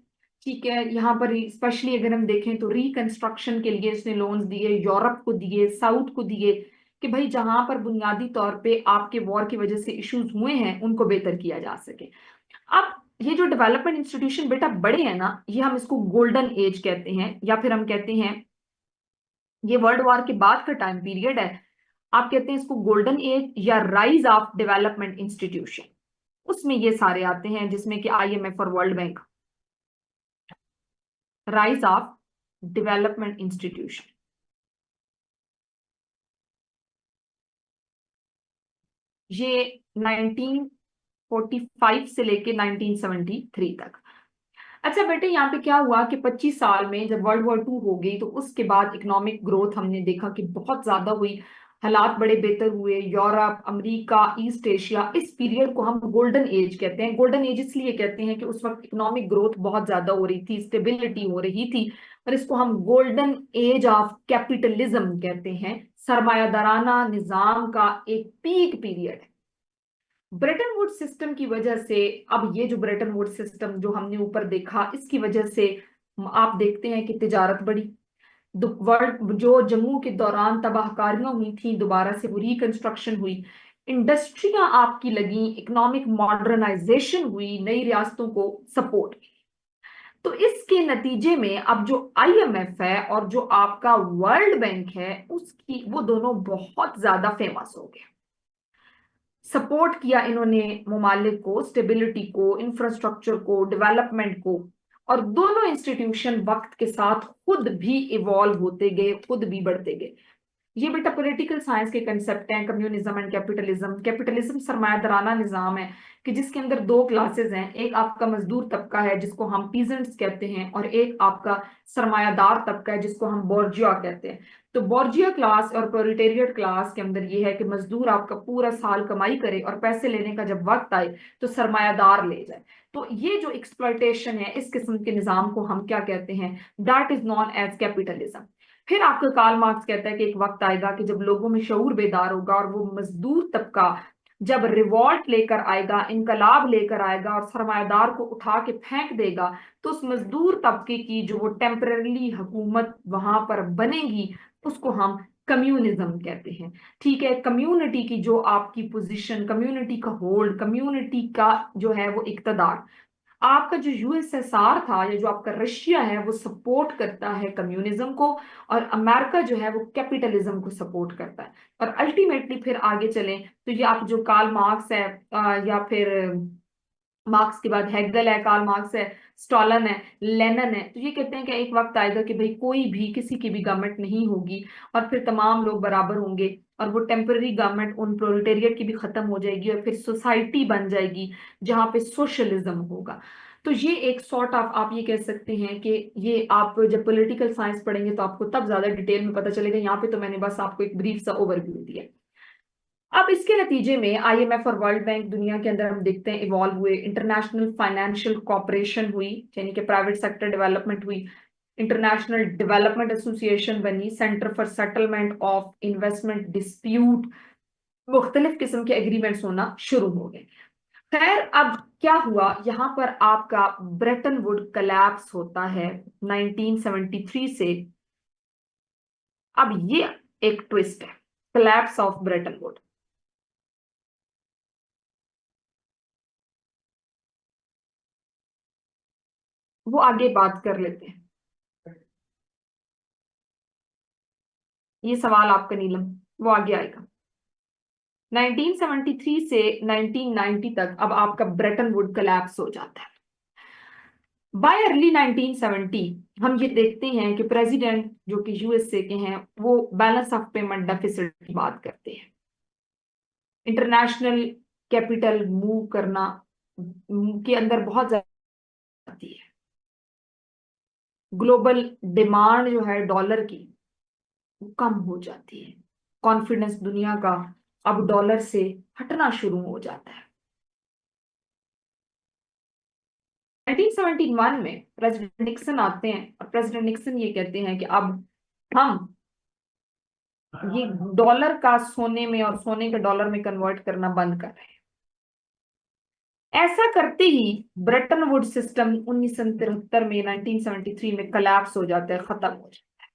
ठीक है। यहाँ पर स्पेशली अगर हम देखें तो रिकंस्ट्रक्शन के लिए इसने लोन्स दिए, यूरोप को दिए, साउथ को दिए, कि भाई जहां पर बुनियादी तौर पे आपके वॉर की वजह से इश्यूज हुए हैं उनको बेहतर किया जा सके। अब ये जो डेवलपमेंट इंस्टीट्यूशन बेटा बड़े हैं ना, ये हम इसको गोल्डन एज कहते हैं, या फिर हम कहते हैं ये वर्ल्ड वॉर के बाद का टाइम पीरियड है। आप कहते हैं इसको गोल्डन एज या राइज ऑफ डेवलपमेंट इंस्टीट्यूशन। उसमें ये सारे आते हैं जिसमें कि आईएमएफ और world bank, rise of development institution. ये 1945 से लेके 1973 तक। अच्छा बेटे, यहाँ पे क्या हुआ कि 25 साल में जब वर्ल्ड वॉर टू हो गई तो उसके बाद इकोनॉमिक ग्रोथ हमने देखा कि बहुत ज्यादा हुई, हालात बड़े बेहतर हुए, यूरोप, अमेरिका, ईस्ट एशिया, इस पीरियड को हम गोल्डन एज कहते हैं। गोल्डन एज इसलिए कहते हैं कि उस वक्त इकोनॉमिक ग्रोथ बहुत ज्यादा हो रही थी, स्टेबिलिटी हो रही थी, और इसको हम गोल्डन एज ऑफ कैपिटलिज्म कहते हैं। सरमायादाराना निजाम का एक पीक पीरियड है। ब्रेटन वुड्स सिस्टम की वजह से, अब ये जो ब्रेटन वुड्स सिस्टम जो हमने ऊपर देखा, इसकी वजह से आप देखते हैं कि तिजारत बढ़ी, वर्ल्ड जो जम्मू के दौरान तबाहकारियां हुई थी दोबारा से वो रिकंस्ट्रक्शन हुई, इंडस्ट्रियां आपकी लगी, इकोनॉमिक मॉडर्नाइजेशन हुई, नई रियासतों को सपोर्ट। तो इसके नतीजे में अब जो आईएमएफ है और जो आपका वर्ल्ड बैंक है, उसकी वो दोनों बहुत ज्यादा फेमस हो गए। सपोर्ट किया इन्होंने ममालिक को, स्टेबिलिटी को, इंफ्रास्ट्रक्चर को, डेवलपमेंट को, और दोनों इंस्टीट्यूशन वक्त के साथ खुद भी इवॉल्व होते गए, खुद भी बढ़ते गए। ये बेटा पॉलिटिकल साइंस के कंसेप्ट हैं, कम्युनिज्म एंड कैपिटलिज्म। कैपिटलिज्म सरमायादाराना निजाम है कि जिसके अंदर दो क्लासेस हैं, एक आपका मजदूर तबका है जिसको हम पीजेंट्स कहते हैं, और एक आपका सरमायादार तबका है जिसको हम बोर्जिया कहते हैं। तो बोर्जिया क्लास और प्रोलेटेरिएट क्लास के अंदर ये है कि मजदूर आपका पूरा साल कमाई करे और पैसे लेने का जब वक्त आए तो सरमायादार ले जाए। तो ये जो एक्सप्लॉयटेशन है, इस किस्म के निजाम को हम क्या कहते हैं, that is known as capitalism. फिर आपका कार्ल मार्क्स कहता है कि एक वक्त आएगा कि जब लोगों में शऊर बेदार होगा और वो मजदूर तबका जब रिवॉल्ट लेकर आएगा, इनकलाब लेकर आएगा और सरमायादार को उठा के फेंक देगा, तो उस मजदूर तबके की जो वो टेम्पररी हुकूमत वहां पर बनेगी, उसको हम कम्युनिज्म कहते हैं। ठीक है, कम्युनिटी की जो आपकी पोजीशन, कम्युनिटी का होल्ड, कम्युनिटी का जो है वो इक्तदार, आपका जो यूएसएसआर था या जो आपका रशिया है वो सपोर्ट करता है कम्युनिज्म को, और अमेरिका जो है वो कैपिटलिज्म को सपोर्ट करता है। और अल्टीमेटली फिर आगे चलें तो ये आप जो कार्ल मार्क्स है, या फिर मार्क्स के बाद हेगल है, कार्ल मार्क्स है, स्टॉलन है, लेनिन है, तो ये कहते हैं कि एक वक्त आएगा कि भाई कोई भी किसी की भी गवर्नमेंट नहीं होगी और फिर तमाम लोग बराबर होंगे, और वो टेम्पररी गवर्नमेंट उन प्रोलेटेरिएट की भी खत्म हो जाएगी और फिर सोसाइटी बन जाएगी जहां पे सोशलिज्म होगा। तो ये एक सॉर्ट ऑफ आप ये कह सकते हैं कि ये आप जब पॉलिटिकल साइंस पढ़ेंगे तो आपको तब ज्यादा डिटेल में पता चलेगा। यहाँ पे तो मैंने बस आपको एक ब्रीफ सा ओवरव्यू दिया। अब इसके नतीजे में आईएमएफ और वर्ल्ड बैंक दुनिया के अंदर हम देखते हैं इवॉल्व हुए, इंटरनेशनल फाइनेंशियल कॉपरेशन हुई, यानी कि प्राइवेट सेक्टर डेवलपमेंट हुई, इंटरनेशनल डेवलपमेंट एसोसिएशन बनी, centre for settlement of investment dispute, मुख्तलिफ किस्म के एग्रीमेंट्स होना शुरू हो गए। खैर, अब क्या हुआ, यहाँ पर आपका ब्रेटन वुड कलैप्स होता है 1973 से। अब ये एक ट्विस्ट है, कलैप्स ऑफ ब्रेटन वुड। वो आगे बात कर लेते हैं, ये सवाल आपका नीलम, वो आगे आएगा। 1973 से 1990 तक अब आपका ब्रेटन वुड कलैप्स हो जाता है। बाय अर्ली 1970 हम ये देखते हैं कि प्रेसिडेंट जो कि यूएसए के हैं वो बैलेंस ऑफ पेमेंट डेफिसिट की बात करते हैं। इंटरनेशनल कैपिटल मूव करना के अंदर बहुत ज्यादा आती है। ग्लोबल डिमांड जो है डॉलर की वो कम हो जाती है। कॉन्फिडेंस दुनिया का अब डॉलर से हटना शुरू हो जाता है। 1971 में प्रेसिडेंट निक्सन आते हैं और प्रेसिडेंट निक्सन ये कहते हैं कि अब हम ये डॉलर का सोने में और सोने का डॉलर में कन्वर्ट करना बंद कर रहे हैं। ऐसा करते ही ब्रेटन वुड सिस्टम 1973 में 1973 में कलैप्स हो जाता है, खत्म हो जाता है।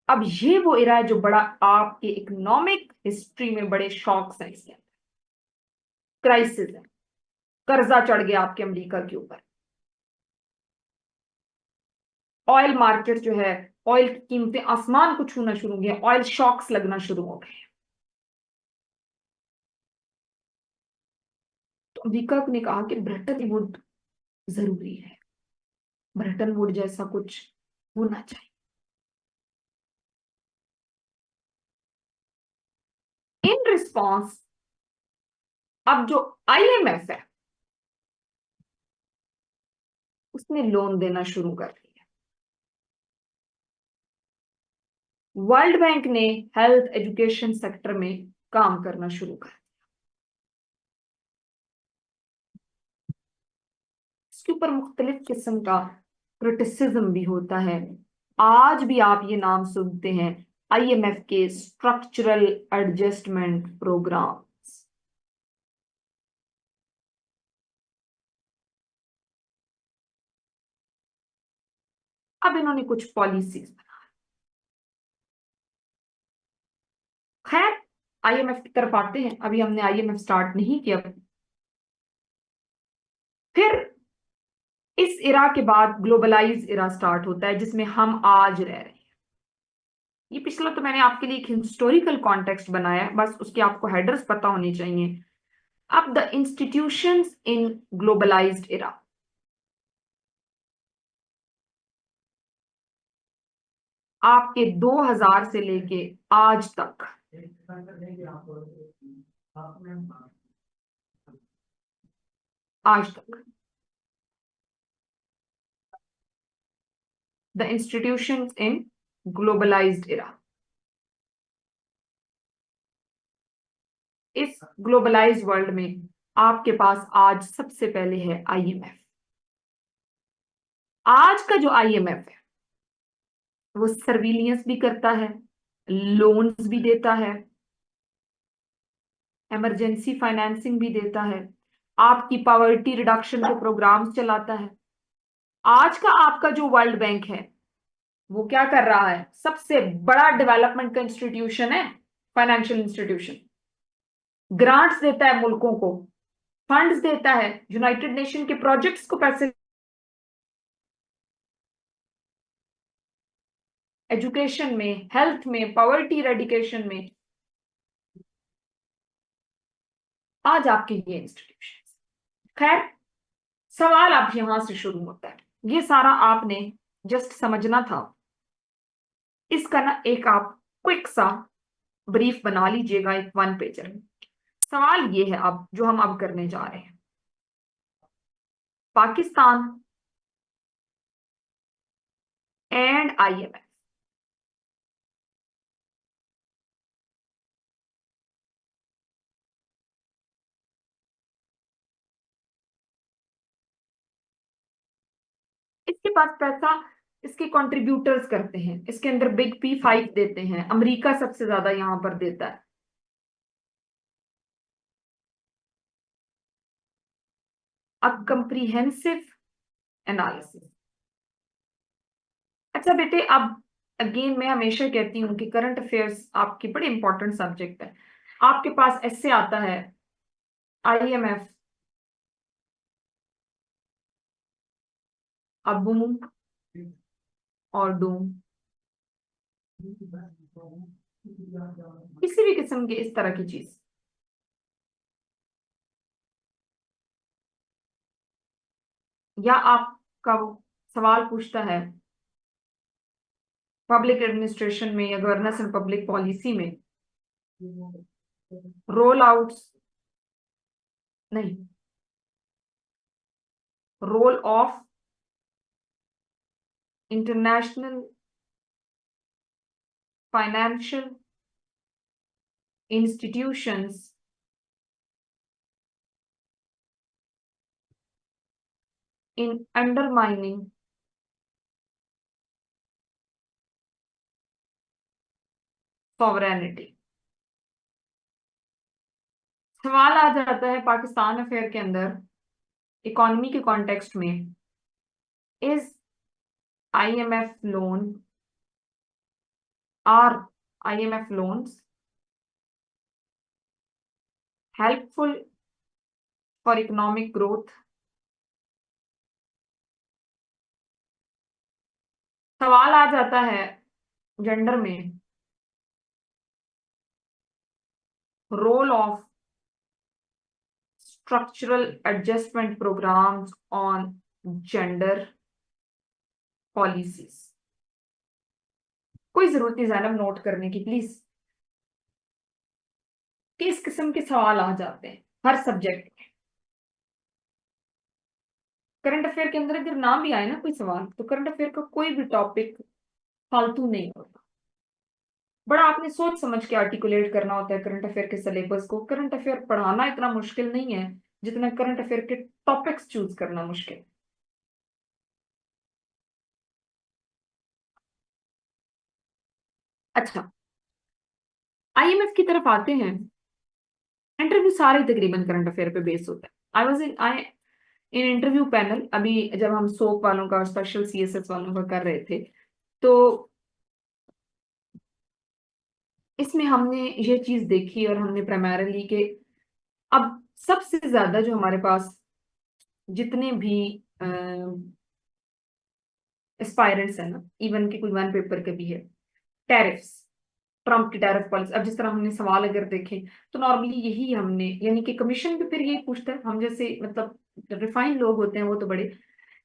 अब ये वो इरा है जो बड़ा आपके इकोनॉमिक हिस्ट्री में बड़े शॉक्स हैं, इसके अंदर क्राइसिस है, कर्जा चढ़ गया आपके अमेरिका के ऊपर, ऑयल मार्केट जो है, ऑयल की कीमतें आसमान को छूना शुरू हो गया, ऑयल शॉक्स लगना शुरू हो गए। तो अमेरिका ने कहा कि ब्रेटन वुड जरूरी है, ब्रेटन वुड जैसा कुछ होना चाहिए। इन रिस्पॉन्स अब जो आईएमएफ है उसने लोन देना शुरू कर दिया। वर्ल्ड बैंक ने हेल्थ एजुकेशन सेक्टर में काम करना शुरू कर दिया। इसके ऊपर मुख्तलिफ किस्म का क्रिटिसिज्म भी होता है। आज भी आप ये नाम सुनते हैं, आईएमएफ के स्ट्रक्चरल एडजस्टमेंट प्रोग्राम। अब इन्होंने कुछ पॉलिसीज, खैर आईएमएफ की तरफ आते हैं, अभी हमने आईएमएफ स्टार्ट नहीं किया। फिर इस इरा के बाद ग्लोबलाइज इरा स्टार्ट होता है जिसमें हम आज रह रहे हैं। ये पिछला तो मैंने आपके लिए एक हिस्टोरिकल कॉन्टेक्स्ट बनाया है, बस उसके आपको हेडर्स पता होने चाहिए। अब द इंस्टीट्यूशंस इन ग्लोबलाइज्ड इरा। आपके 2000 से लेके आज तक the institutions in globalised era. इस ग्लोबलाइज्ड वर्ल्ड में आपके पास आज सबसे पहले है आईएमएफ। आज का जो आईएमएफ है वो सर्विलियंस भी करता है, लोन्स भी देता है, इमरजेंसी फाइनेंसिंग भी देता है, आपकी पॉवर्टी रिडक्शन के प्रोग्राम्स चलाता है। आज का आपका जो वर्ल्ड बैंक है वो क्या कर रहा है? सबसे बड़ा डेवलपमेंट का इंस्टीट्यूशन है, फाइनेंशियल इंस्टीट्यूशन। ग्रांट्स देता है मुल्कों को, फंड्स देता है, यूनाइटेड नेशन के प्रोजेक्ट्स को पैसे, एजुकेशन में, हेल्थ में, पॉवर्टी रेडिकेशन में। आज आपके ये इंस्टीट्यूशन। खैर, सवाल आप यहां से शुरू होता है। ये सारा आपने जस्ट समझना था। इसका ना एक आप क्विक सा ब्रीफ बना लीजिएगा, एक 1 पेजर। सवाल ये है अब जो हम अब करने जा रहे हैं, पाकिस्तान एंड आईएमएफ। इसके पास पैसा इसके कंट्रीब्यूटर्स करते हैं, इसके अंदर बिग P5 देते हैं, अमेरिका सबसे ज्यादा यहां पर देता है। अ कंप्रीहेंसिव एनालिसिस। अच्छा बेटे, अब अगेन मैं हमेशा कहती हूँ कि करंट अफेयर्स आपकी बड़े इंपॉर्टेंट सब्जेक्ट है। आपके पास ऐसे आता है आईएमएफ अबूम और डूम, किसी भी किस्म की इस तरह की चीज। या आपका वो सवाल पूछता है पब्लिक एडमिनिस्ट्रेशन में या गवर्नेंस एंड पब्लिक पॉलिसी में रोल आउट्स नहीं, role of international financial institutions in undermining sovereignty। सवाल आ जाता है पाकिस्तान अफेयर के अंदर, इकोनॉमी के कॉन्टेक्स्ट में, is IMF loan or IMF loans helpful for economic growth. सवाल आ जाता है जेंडर में, role of structural adjustment programmes on gender policies. कोई जरूरत नहीं ज़ैनब नोट करने की प्लीज, कि इस किस्म के सवाल आ जाते हैं हर सब्जेक्ट में। करंट अफेयर के अंदर अगर ना भी आए ना कोई सवाल, तो करंट अफेयर का कोई भी टॉपिक फालतू नहीं होता। बड़ा आपने सोच समझ के आर्टिकुलेट करना होता है करंट अफेयर के सिलेबस को। करंट अफेयर पढ़ाना इतना मुश्किल नहीं है जितना करंट अफेयर के टॉपिक्स चूज करना मुश्किल। अच्छा, आईएमएफ की तरफ आते हैं। इंटरव्यू सारे तकरीबन करंट अफेयर पे बेस होता है। आई इन इंटरव्यू पैनल, अभी जब हम सोप वालों का और स्पेशल सीएसएस वालों का कर रहे थे, तो इसमें हमने ये चीज देखी और हमने प्राइमरीली के अब सबसे ज्यादा जो हमारे पास जितने भी एस्पायरेंट्स है ना, इवन के कोई 1 पेपर के भी है, टैरिफ्स, ट्रम्प की टैरिफ पॉलिसी। अब जिस तरह हमने सवाल अगर देखे तो नॉर्मली यही हमने, यानी कि कमीशन भी फिर यही पूछता है। हम जैसे मतलब रिफाइंड लोग होते हैं वो तो बड़े,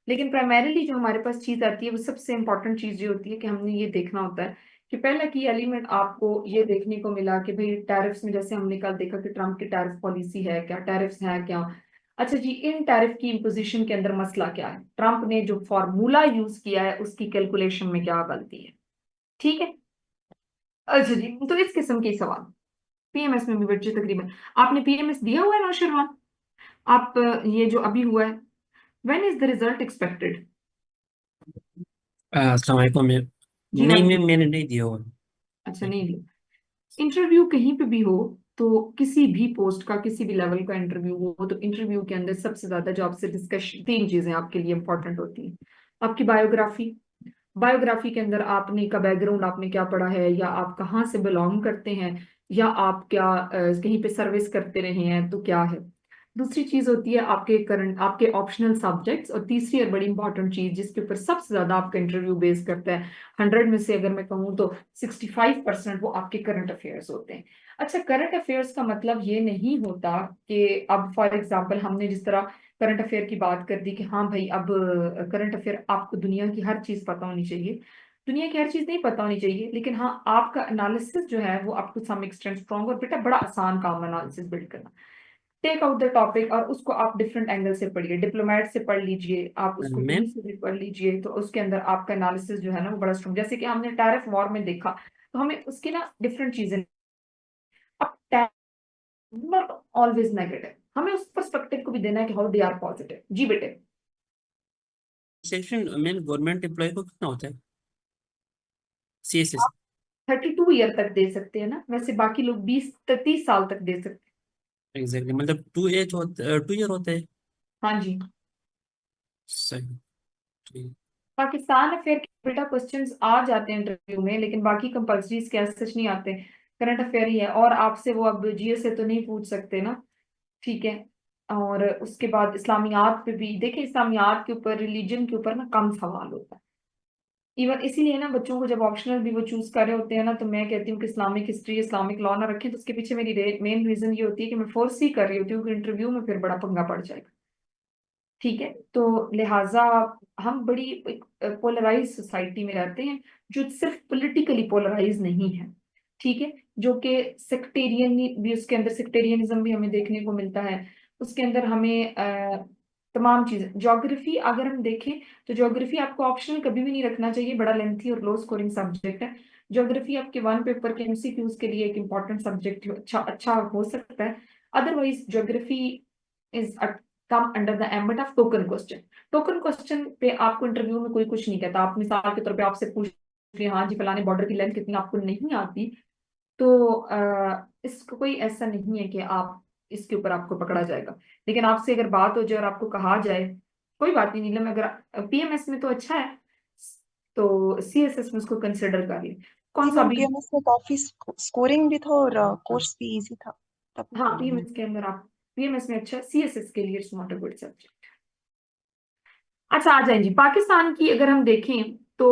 लेकिन प्राइमरीली जो हमारे पास चीज आती है वो सबसे इंपॉर्टेंट चीज ये होती है कि हमने ये देखना होता है कि पहला की एलिमेंट आपको ये देखने को मिला कि भाई टैरिफ्स में, जैसे हमने कल देखा कि ट्रम्प की टैरिफ पॉलिसी है क्या, टैरिफ्स है क्या। अच्छा जी, इन टैरिफ की इम्पोजिशन के अंदर मसला क्या है, ट्रम्प ने जो फॉर्मूला यूज किया है उसकी कैलकुलेशन में क्या गलती है। ठीक है। अच्छा जी, तो इस किस्म के सवाल पीएमएस में भी बच्चे तकरीबन, आपने पीएमएस दिया हुआ है नौशरवान, आप ये जो अभी हुआ है, when is the result expected. अस्सलाम वालेकुम मैम। जी नहीं वाले, मैम, मैंने नहीं दिया हुआ। अच्छा नहीं लिया। इंटरव्यू कहीं पे भी हो, तो किसी भी पोस्ट का किसी भी लेवल का इंटरव्यू हो, तो इंटरव्यू के अंदर सबसे ज्यादा जो आपसे डिस्कशन, तीन चीजें आपके लिए इंपॉर्टेंट होती हैं। आपकी बायोग्राफी, बायोग्राफी के अंदर आपने का बैकग्राउंड, आपने क्या पढ़ा है, या आप कहाँ से बिलोंग करते हैं, या आप क्या कहीं पे सर्विस करते रहे हैं तो क्या है। दूसरी चीज होती है आपके करंट, आपके ऑप्शनल सब्जेक्ट्स, और तीसरी और बड़ी इंपॉर्टेंट चीज जिसके ऊपर सबसे ज्यादा आपका इंटरव्यू बेस करता है, 100 में से अगर मैं कहूँ तो 65% वो आपके करंट अफेयर्स होते हैं। अच्छा, करंट अफेयर्स का मतलब ये नहीं होता कि अब फॉर एग्जाम्पल हमने जिस तरह करंट अफेयर की बात कर दी कि हाँ भाई अब करंट अफेयर आपको दुनिया की हर चीज पता होनी चाहिए, दुनिया की हर चीज नहीं पता होनी चाहिए, लेकिन हाँ आपका एनालिसिस जो है वो आपको सम एक्सटेंट स्ट्रॉन्ग, और बेटा बड़ा आसान काम है एनालिसिस बिल्ड करना। टेक आउट द टॉपिक और उसको आप डिफरेंट एंगल से पढ़िए, डिप्लोमेट से पढ़ लीजिए, आप उसको कहीं मैम से भी पढ़ लीजिए, तो उसके अंदर आपका एनालिसिस जो है ना वो बड़ा स्ट्रॉन्ग, जैसे कि हमने टैरिफ वॉर में देखा, तो हमें उसकी ना डिफरेंट चीजें, अब नॉट ऑलवेज नेगेटिव, हमें उस पर्सपेक्टिव को भी देना है कि हाउ दे आर पॉजिटिव। जी बेटे। सेक्शन मैम, गवर्नमेंट एम्प्लॉय को कितना होता है सीएसएस? 32 ईयर तक दे सकते हैं ना, वैसे बाकी लोग 20 30 साल तक दे सकते एग्जैक्टली, मतलब 2 एज होता, 2 ईयर होता है। हैं। हाँ जी। सही, ठीक। पाकिस्तान अफेयर के बेटा क्वेश्चंस आ जाते हैं इंटरव्यू में, लेकिन बाकी कंपल्सरीज के सच नहीं आते, करंट अफेयर ही है, और आपसे वो अब जीएस से तो नहीं पूछ सकते ना। ठीक है। और उसके बाद इस्लामियात पे भी देखिए, इस्लामियात के ऊपर, रिलीजन के ऊपर ना कम सवाल होता है। इवन इसीलिए ना बच्चों को जब ऑप्शनल भी वो चूज कर रहे होते हैं ना, तो मैं कहती हूँ कि इस्लामिक हिस्ट्री, इस्लामिक लॉ ना रखें, तो उसके पीछे मेरी मेन रीजन ये होती है कि मैं फोर्स ही कर रही होती हूँ कि इंटरव्यू में फिर बड़ा पंगा पड़ जाएगा। ठीक है। तो लिहाजा हम बड़ी पोलराइज सोसाइटी में रहते हैं, जो सिर्फ पॉलिटिकली पोलराइज नहीं है। ठीक है। जो कि सेक्टेरियन भी, उसके अंदर सेक्टेरियनिज्म भी हमें देखने को मिलता है। उसके अंदर हमें तमाम चीजें, ज्योग्राफी अगर हम देखें तो ज्योग्राफी आपको ऑप्शनल कभी भी नहीं रखना चाहिए, बड़ा लेंथी और लो स्कोरिंग सब्जेक्ट है। ज्योग्राफी आपके वन पेपर के एमसीक्यूज के लिए एक इंपॉर्टेंट सब्जेक्ट अच्छा अच्छा हो सकता है। Otherwise geography is come under the ambit of token question. Token question पे आपको इंटरव्यू में कोई कुछ नहीं कहता, आप मिसाल के तौर पे आपसे पूछ रहे हैं, हाँ जी फलाने बॉर्डर की लेंथ कितनी, आपको नहीं आती, तो इसको कोई ऐसा नहीं है कि आप इसके ऊपर आपको पकड़ा जाएगा। लेकिन आपसे अगर बात हो जाए और आपको कहा जाए कोई बात नहीं नीलम, अगर पीएमएस में तो अच्छा है, तो सीएसएस में उसको कंसिडर करिए। कौन जी सा मैम, भी। पीएमएस में काफी स्कोरिंग भी था और कोर्स भी इजी था, तब मैं हाँ बोल रही हूँ। पीएमएस के अंदर आप, पीएमएस में अच्छा, सीएसएस के लिए it's not a good subject. अच्छा आ जाए जी, पाकिस्तान की अगर हम देखें तो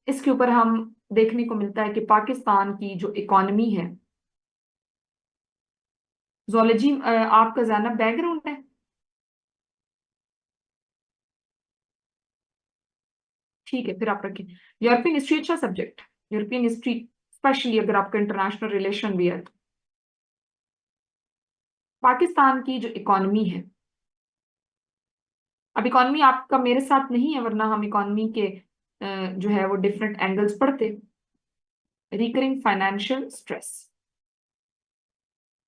इसके ऊपर हम देखने को मिलता है कि पाकिस्तान की जो इकोनॉमी है, जोलॉजी आपका ज्यादा बैकग्राउंड है। ठीक है, फिर आप रखें यूरोपियन हिस्ट्री, अच्छा सब्जेक्ट, यूरोपियन हिस्ट्री, स्पेशली अगर आपका इंटरनेशनल रिलेशन भी है तो। पाकिस्तान की जो इकोनॉमी है, अब इकोनॉमी आपका मेरे साथ नहीं है, वरना हम इकोनॉमी के जो है वो डिफरेंट एंगल्स पढ़ते। रिकरिंग फाइनेंशियल स्ट्रेस,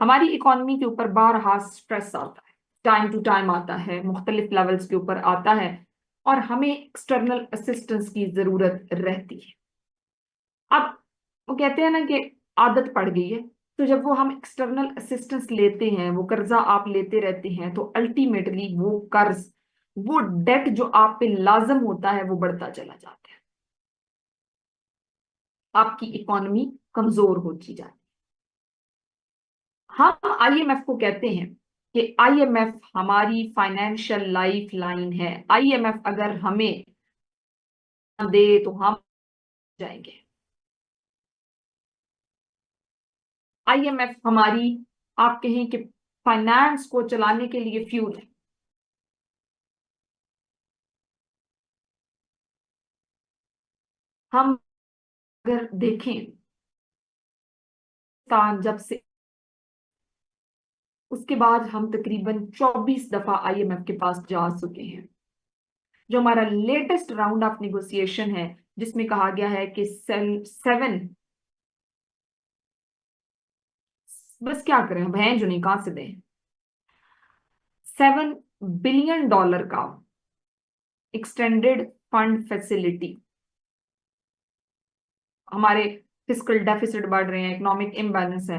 हमारी इकोनॉमी के ऊपर बारहा स्ट्रेस आता है, टाइम टू टाइम आता है, मुख्तलिफ लेवल्स के ऊपर आता है, और हमें एक्सटर्नल असिस्टेंस की जरूरत रहती है। अब वो कहते हैं ना कि आदत पड़ गई है, तो जब वो हम एक्सटर्नल असिस्टेंस लेते हैं, वो कर्जा आप लेते रहते हैं, तो अल्टीमेटली वो कर्ज, वो डेट जो आप पे लाजम होता है वो बढ़ता चला जाता है, आपकी इकोनॉमी कमजोर होती जाती है। हम आईएमएफ को कहते हैं कि आईएमएफ हमारी फाइनेंशियल लाइफ लाइन है, आईएमएफ अगर हमें दे तो हम जाएंगे। आईएमएफ हमारी, आप कहें कि फाइनेंस को चलाने के लिए फ्यूल है। हम अगर देखें पाकिस्तान जब से, उसके बाद हम तकरीबन 24 दफा आईएमएफ के पास जा चुके हैं। जो हमारा लेटेस्ट राउंड ऑफ नेगोशिएशन है जिसमें कहा गया है कि सेवन, बस क्या करें बहन जो नहीं कहां से दें, $7 बिलियन का एक्सटेंडेड फंड फैसिलिटी। हमारे फिस्कल डेफिसिट बढ़ रहे हैं, इकोनॉमिक इम्बैलेंस है,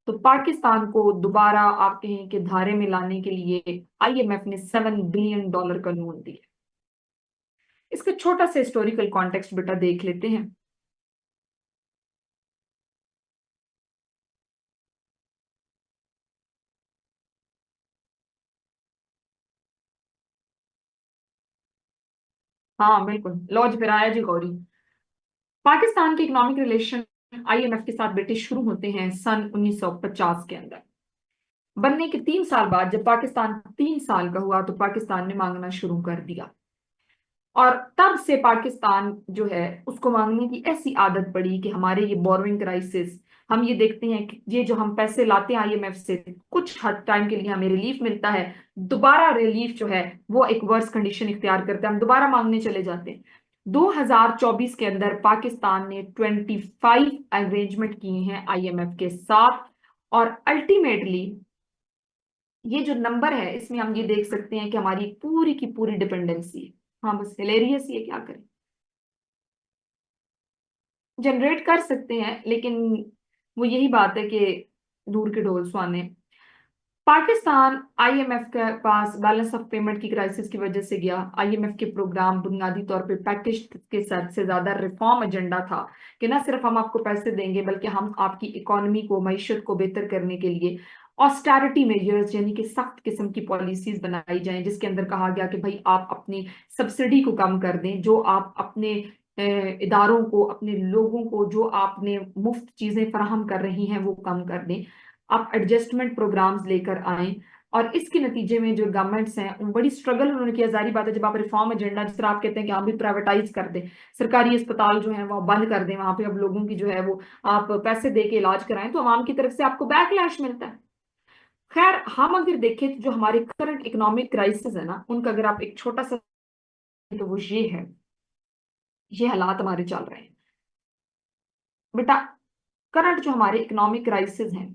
तो पाकिस्तान को दोबारा आप कहें कि धारे में लाने के लिए आईएमएफ ने $7 बिलियन का लोन दिया। इसका छोटा सा हिस्टोरिकल कॉन्टेक्स्ट बेटा देख लेते हैं। हाँ बिल्कुल, लॉज फिराया जी गौरी। पाकिस्तान के इकोनॉमिक रिलेशन आईएमएफ के साथ बेटे शुरू होते हैं सन 1950 के अंदर। बनने के 3 साल बाद जब पाकिस्तान 3 साल का हुआ तो पाकिस्तान ने मांगना शुरू कर दिया, और तब से पाकिस्तान जो है उसको मांगने की ऐसी आदत पड़ी कि हमारे ये बोरोइंग क्राइसिस, हम ये देखते हैं कि ये जो हम पैसे लाते हैं आईएमएफ से, कुछ हद टाइम के लिए हमें रिलीफ मिलता है, दोबारा रिलीफ जो है वो एक वर्स कंडीशन इख्तियार करता है, हम दोबारा मांगने चले जाते हैं। 2024 के अंदर पाकिस्तान ने 25 अरेंजमेंट किए हैं आईएमएफ के साथ, और अल्टीमेटली ये जो नंबर है इसमें हम ये देख सकते हैं कि हमारी पूरी की पूरी डिपेंडेंसी है। हाँ बस हिलेरियस ही है, क्या करें, जनरेट कर सकते हैं लेकिन वो यही बात है कि दूर के ढोल सुहाने। पाकिस्तान आईएमएफ के पास बैलेंस ऑफ पेमेंट की क्राइसिस की वजह से गया। आईएमएफ के प्रोग्राम बुनियादी तौर पे पैकेज के साथ से ज्यादा रिफॉर्म एजेंडा था कि ना सिर्फ हम आपको पैसे देंगे बल्कि हम आपकी इकोनॉमी को, मईशत को बेहतर करने के लिए ऑस्टेरिटी मेजर्स यानी कि सख्त किस्म की पॉलिसीज बनाई जाएं, जिसके अंदर कहा गया कि भाई आप अपनी सब्सिडी को कम कर दें, जो आप अपने इदारों को, अपने लोगों को जो आपने मुफ्त चीजें फराहम कर रही हैं वो कम कर दें, आप एडजस्टमेंट प्रोग्राम्स लेकर आए। और इसके नतीजे में जो गवर्नमेंट्स हैं वो बड़ी स्ट्रगल उन्होंने किया। जारी बात है जब आप रिफॉर्म एजेंडा, जिस तरह आप कहते हैं कि हम भी प्राइवेटाइज कर दें, सरकारी अस्पताल जो है वो बंद कर दें, वहां पे अब लोगों की जो है वो आप पैसे दे के इलाज कराएं, तो आवाम की तरफ से आपको बैकलैश मिलता है। खैर हम अगर देखें तो जो हमारे करंट इकोनॉमिक क्राइसिस है ना, उनका अगर आप एक छोटा सा, तो वो ये है, ये हालात हमारे चल रहे हैं बेटा। करंट जो हमारे इकोनॉमिक क्राइसिस हैं,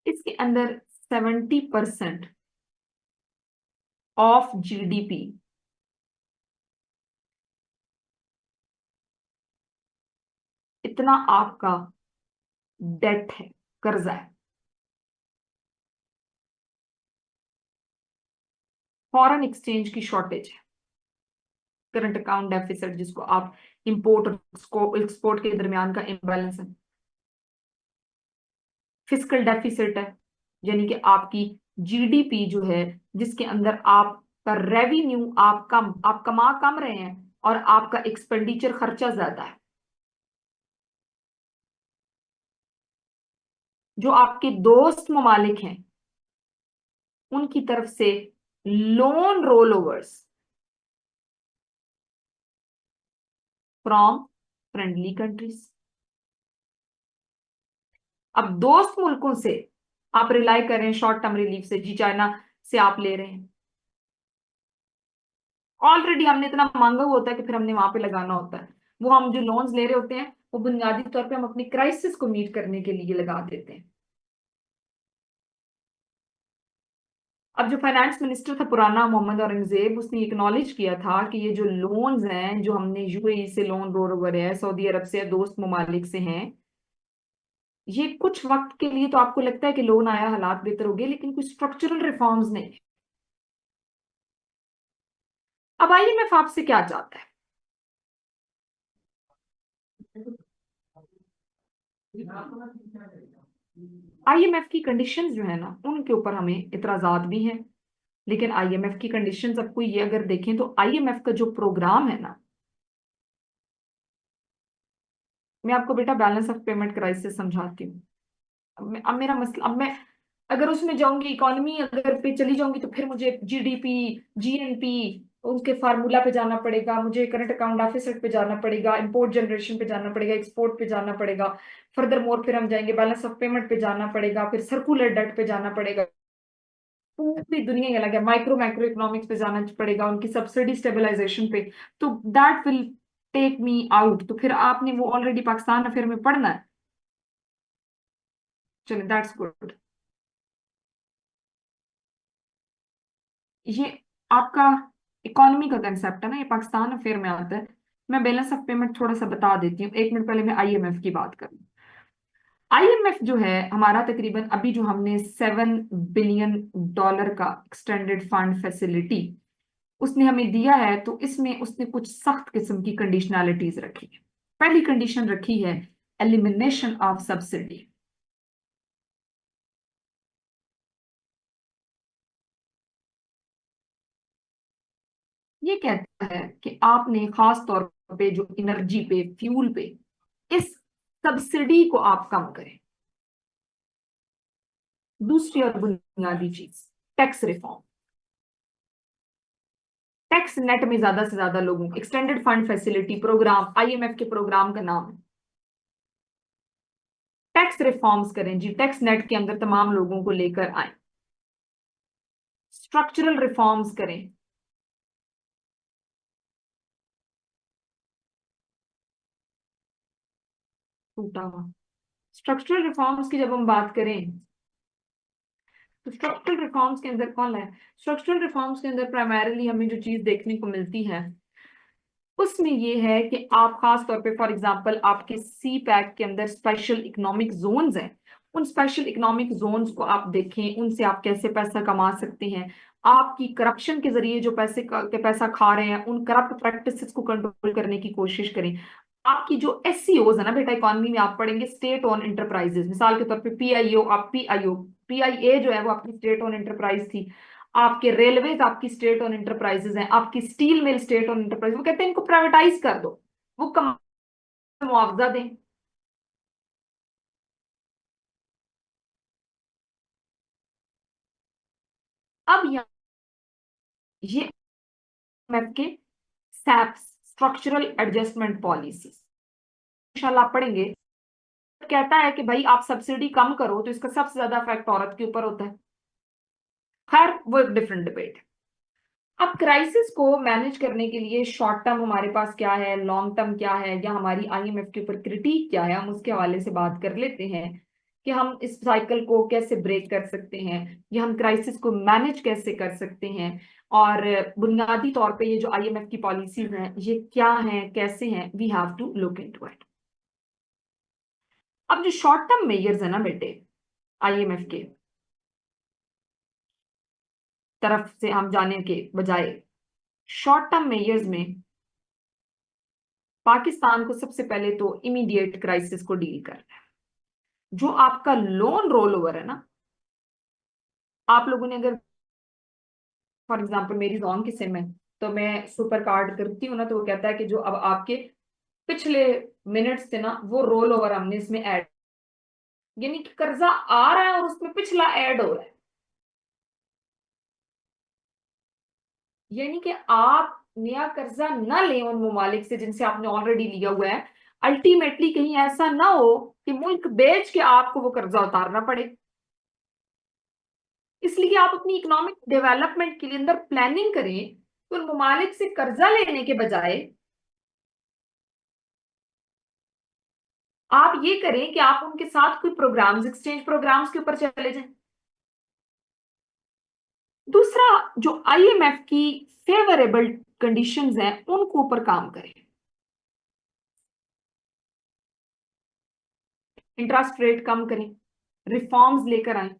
इसके अंदर 70% ऑफ जीडीपी इतना आपका डेट है, कर्जा है। फॉरेन एक्सचेंज की शॉर्टेज है, करंट अकाउंट डेफिसिट जिसको आप इंपोर्ट और एक्सपोर्ट के दरमियान का इम्बैलेंस है। फिस्कल डेफिसिट है, यानी कि आपकी जीडीपी जो है जिसके अंदर आपका रेवेन्यू आप कमा कम रहे हैं और आपका एक्सपेंडिचर खर्चा ज्यादा है। जो आपके दोस्त ममालिक हैं उनकी तरफ से loan rollovers from friendly countries. अब दोस्त मुल्कों से आप रिलाई कर रहे हैं शॉर्ट टर्म रिलीफ से, जी चाइना से आप ले रहे हैं, ऑलरेडी हमने इतना मांगा हुआ होता है कि फिर हमने वहां पे लगाना होता है। वो हम जो लोन्स ले रहे होते हैं वो बुनियादी तौर पे हम अपनी क्राइसिस को मीट करने के लिए लगा देते हैं। अब जो फाइनेंस मिनिस्टर था पुराना मोहम्मद औरंगजेब, उसने एक्नॉलेज किया था कि ये जो लोन्स हैं जो हमने यूएई से लोन रोल ओवर है, सऊदी अरब से, दोस्त ममालिक से हैं, ये कुछ वक्त के लिए तो आपको लगता है कि लोन आया हालात बेहतर हो गए, लेकिन कोई स्ट्रक्चरल रिफॉर्म्स नहीं है। अब आईएमएफ आपसे क्या चाहता है? आईएमएफ की कंडीशंस जो है ना उनके ऊपर हमें इतराजात भी हैं, लेकिन आईएमएफ की कंडीशंस आपको ये अगर देखें तो आईएमएफ का जो प्रोग्राम है ना, मैं आपको बेटा बैलेंस ऑफ पेमेंट क्राइसिस समझाती हूँ। अब मेरा मसला, अब मैं अगर उसमें जाऊंगी, इकोनॉमी अगर पे चली जाऊंगी, तो फिर मुझे जीडीपी, जीएनपी, उसके फार्मूला पे जाना पड़ेगा, मुझे करंट अकाउंट डेफिसिट पे जाना पड़ेगा, इंपोर्ट जनरेशन पे जाना पड़ेगा, एक्सपोर्ट पे जाना पड़ेगा, फर्दर मोर फिर हम जाएंगे बैलेंस ऑफ पेमेंट पे जाना पड़ेगा, फिर सर्कुलर डेट पे जाना पड़ेगा। पूरी दुनिया ही अलग है, माइक्रो मैक्रो इकोनॉमिक्स पे जाना पड़ेगा, उनकी सब्सिडी स्टेबलाइजेशन पे। तो that will take me out. तो फिर आपने वो ऑलरेडी पाकिस्तान अफेयर में पढ़ना है। चलिए, दैट्स गुड। ये आपका इकोनॉमी का कंसेप्ट है ना, ये पाकिस्तान अफेयर में आता है। मैं बैलेंस ऑफ पेमेंट थोड़ा सा बता देती हूँ, 1 मिनट पहले मैं आईएमएफ की बात करूँ। आईएमएफ जो है हमारा, तकरीबन अभी जो हमने $7 बिलियन का एक्सटेंडेड फंड फैसिलिटी उसने हमें दिया है, तो इसमें उसने कुछ सख्त किस्म की कंडीशनैलिटीज रखी है। पहली कंडीशन रखी है एलिमिनेशन ऑफ सब्सिडी। ये कहता है कि आपने खास तौर पे जो एनर्जी पे, फ्यूल पे, इस सब्सिडी को आप कम करें। दूसरी और बुनियादी चीज, टैक्स रिफॉर्म। टैक्स नेट में ज्यादा से ज्यादा लोगों, extended fund facility program, IMF के प्रोग्राम का नाम है। टैक्स रिफॉर्म्स करें जी, टैक्स नेट के अंदर तमाम लोगों को लेकर आए। स्ट्रक्चरल रिफॉर्म्स करें। टूटा हुआ स्ट्रक्चरल रिफॉर्म्स की जब हम बात करें, तो स्ट्रक्चरल रिफॉर्म्स के अंदर कौन है? स्ट्रक्चरल रिफॉर्म्स के अंदर प्राइमरीली हमें जो चीज देखने को मिलती है उसमें ये है कि आप खास तौर पे, फॉर एग्जांपल, आपके सी पैक के अंदर स्पेशल इकोनॉमिक जोन्स हैं। उन स्पेशल इकोनॉमिक जोन्स को आप देखें, उनसे आप कैसे पैसा कमा सकते हैं। आपकी करप्शन के जरिए जो पैसा खा रहे हैं, उन करप्ट प्रैक्टिसेस को कंट्रोल करने की कोशिश करें। आपकी जो एससीओज है ना बेटा, इकोनॉमी में आप पढ़ेंगे स्टेट ओन एंटरप्राइजेस। मिसाल के तौर पे पीआईओ, आप पीआईओ, पीआईए जो है वो आपकी स्टेट ओन एंटरप्राइज थी। आपके रेलवेज आपकी स्टेट ओन एंटरप्राइजेस हैं, आपकी steel mill state own enterprise. वो कहते हैं इनको प्राइवेटाइज कर दो, वो कम मुआवजा दें। अब यहाँ ये IMF के सैप्स, स्ट्रक्चरल एडजस्टमेंट पॉलिसी, इंशाल्लाह आप पढ़ेंगे। कहता है कि भाई आप सब्सिडी कम करो तो इसका सबसे ज्यादा इफेक्ट औरत के ऊपर होता है। खैर वो एक डिफरेंट डिबेट है। अब क्राइसिस को मैनेज करने के लिए शॉर्ट टर्म हमारे पास क्या है, लॉन्ग टर्म क्या है, या हमारी आईएमएफ के ऊपर क्रिटिक क्या है, हम उसके हवाले से बात कर लेते हैं कि हम इस साइकिल को कैसे ब्रेक कर सकते हैं, या हम क्राइसिस को मैनेज कैसे कर सकते हैं। और बुनियादी तौर पे ये जो आईएमएफ की पॉलिसीज हैं ये क्या हैं, कैसे हैं, we have to look into it. अब जो शॉर्ट टर्म मेजर्स है ना बेटे, आईएमएफ के तरफ से हम जाने के बजाय, शॉर्ट टर्म मेजर्स में पाकिस्तान को सबसे पहले तो इमीडिएट क्राइसिस को डील करना है। जो आपका लोन रोल ओवर है ना, आप लोगों ने अगर फॉर एग्जांपल मेरी जॉन की सिम है, तो मैं सुपर कार्ड करती हूँ ना, तो वो कहता है कि जो अब आपके पिछले मिनट्स थे ना वो रोल ओवर हमने इसमें ऐड, यानी कि कर्जा आ रहा है और उसमें पिछला ऐड हो रहा है। यानी कि आप नया कर्जा ना लें उन ममालिक से जिनसे आपने ऑलरेडी लिया हुआ है। अल्टीमेटली कहीं ऐसा ना हो कि मुल्क बेच के आपको वो कर्जा उतारना पड़े। इसलिए आप अपनी इकोनॉमिक डेवलपमेंट के लिए अंदर प्लानिंग करें, तो उन ममालिक से कर्जा लेने के बजाय आप ये करें कि आप उनके साथ कोई प्रोग्राम्स, एक्सचेंज प्रोग्राम्स के ऊपर चले जाएं। दूसरा, जो आईएमएफ की फेवरेबल कंडीशंस हैं उनको ऊपर काम करें। इंटरेस्ट रेट कम करें, रिफॉर्म्स लेकर आए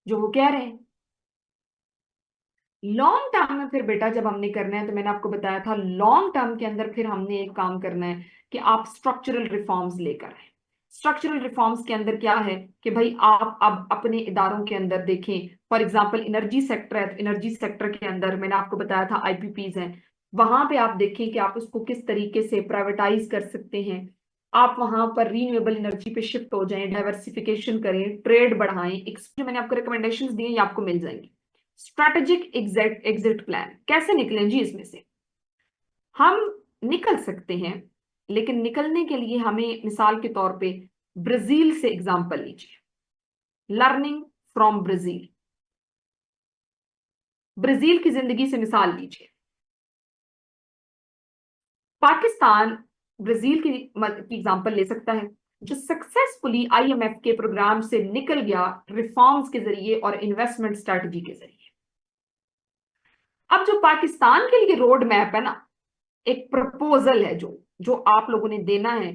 जो वो कह रहे हैं। लॉन्ग टर्म में फिर बेटा जब हमने करना है, तो मैंने आपको बताया था लॉन्ग टर्म के अंदर फिर हमने एक काम करना है कि आप स्ट्रक्चरल रिफॉर्म्स लेकर आए। स्ट्रक्चरल रिफॉर्म्स के अंदर क्या है कि भाई आप अब अपने इदारों के अंदर देखें, फॉर एग्जांपल एनर्जी सेक्टर है, तो एनर्जी सेक्टर के अंदर मैंने आपको बताया था आईपीपीज हैं, वहां पे आप देखें कि आप उसको किस तरीके से प्राइवेटाइज कर सकते हैं। आप वहां पर रीन्यूएबल एनर्जी पे शिफ्ट हो जाएं, डाइवर्सिफिकेशन करें, ट्रेड बढ़ाएं। जो मैंने आपको रिकमेंडेशंस दिए ये आपको मिल जाएंगी। स्ट्रैटेजिक एग्जिट प्लान कैसे निकलें जी इसमें से? हम निकल सकते हैं, लेकिन निकलने के लिए हमें मिसाल के तौर पे ब्राजील से एग्जांपल लीजिए, लर्निंग फ्रॉम ब्राजील। ब्राजील की जिंदगी से मिसाल लीजिए। पाकिस्तान ब्राजील की एग्जांपल ले सकता है, जो सक्सेसफुली आईएमएफ के प्रोग्राम से निकल गया रिफॉर्म्स के जरिए और इन्वेस्टमेंट स्ट्रेटजी के जरिए। अब जो पाकिस्तान के लिए रोड मैप है ना, एक प्रपोजल है जो जो आप लोगों ने देना है,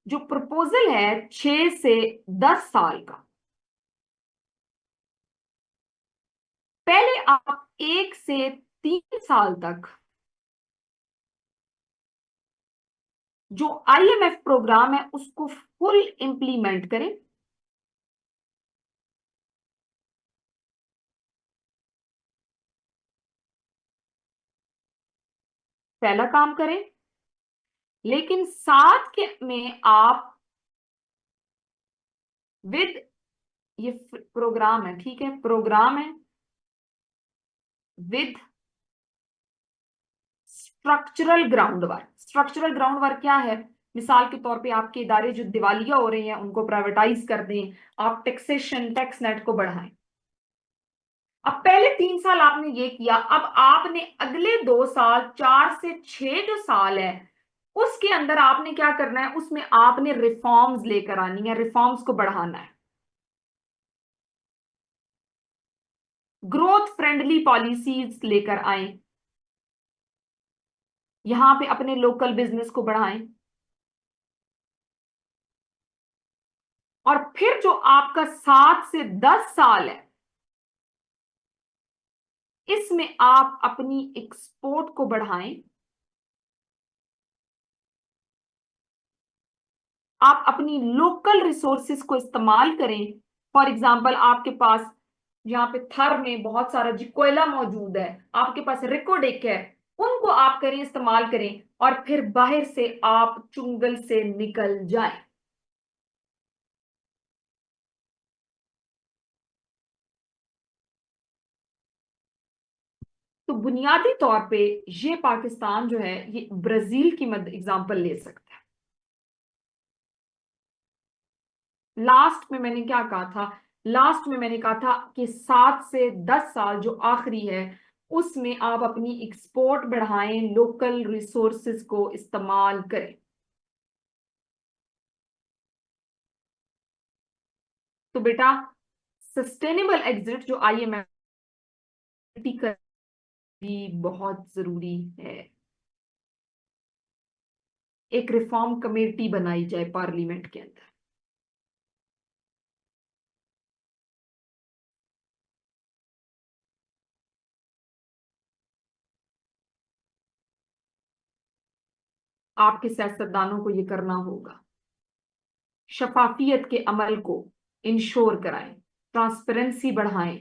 जो प्रपोजल है 6 से 10 साल का। पहले आप 1 से 3 साल तक जो आईएमएफ प्रोग्राम है उसको फुल इंप्लीमेंट करें। पहला काम करें, लेकिन साथ के में आप विद, ये प्रोग्राम है, ठीक है, प्रोग्राम है with structural ground work. Structural ground work क्या है? मिसाल के तौर पे आपके इदारे जो दिवालिया हो रहे हैं उनको प्राइवेटाइज कर दें, आप टैक्सेशन, टैक्स नेट को बढ़ाएं। अब पहले 3 साल आपने ये किया, अब आपने अगले 2 साल, 4 से 6 जो साल है उसके अंदर आपने क्या करना है? उसमें आपने रिफॉर्म्स लेकर आनी है, रिफॉर्म्स को बढ़ाना है, ग्रोथ फ्रेंडली पॉलिसीज लेकर आए, यहां पे अपने लोकल बिजनेस को बढ़ाएं। और फिर जो आपका 7 से 10 साल है, इसमें आप अपनी एक्सपोर्ट को बढ़ाएं, आप अपनी लोकल रिसोर्सेज को इस्तेमाल करें। फॉर एग्जांपल, आपके पास यहाँ पे थर में बहुत सारा कोयला मौजूद है, आपके पास रिकोडेक है, उनको आप करें, इस्तेमाल करें, और फिर बाहर से आप चुंगल से निकल जाएं। तो बुनियादी तौर पे ये पाकिस्तान जो है ये ब्राजील की मद एग्जांपल ले सकता है। लास्ट में मैंने क्या कहा था? लास्ट में मैंने कहा था कि 7 से 10 साल जो आखिरी है उसमें आप अपनी एक्सपोर्ट बढ़ाएं, लोकल रिसोर्सेज को इस्तेमाल करें। तो बेटा सस्टेनेबल एग्जिट जो आईएमएफ कर भी बहुत जरूरी है। एक रिफॉर्म कमेटी बनाई जाए पार्लियामेंट के अंदर। आपके सियासतदानों को ये करना होगा, शफाफियत के अमल को इंश्योर कराएं, ट्रांसपेरेंसी बढ़ाएं,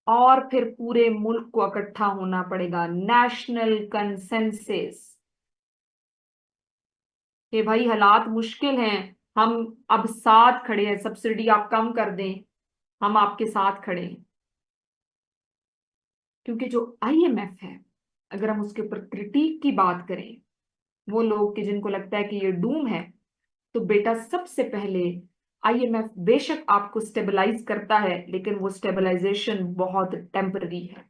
और फिर पूरे मुल्क को इकट्ठा होना पड़ेगा, नेशनल कंसेंसस कि भाई हालात मुश्किल हैं, हम अब साथ खड़े हैं, सब्सिडी आप कम कर दें, हम आपके साथ खड़े हैं। क्योंकि जो आईएमएफ है, अगर हम उसके ऊपर क्रिटिक की बात करें, वो लोग कि जिनको लगता है कि ये डूम है, तो बेटा सबसे पहले आईएमएफ बेशक आपको स्टेबलाइज करता है, लेकिन वो स्टेबलाइजेशन बहुत टेम्पररी है।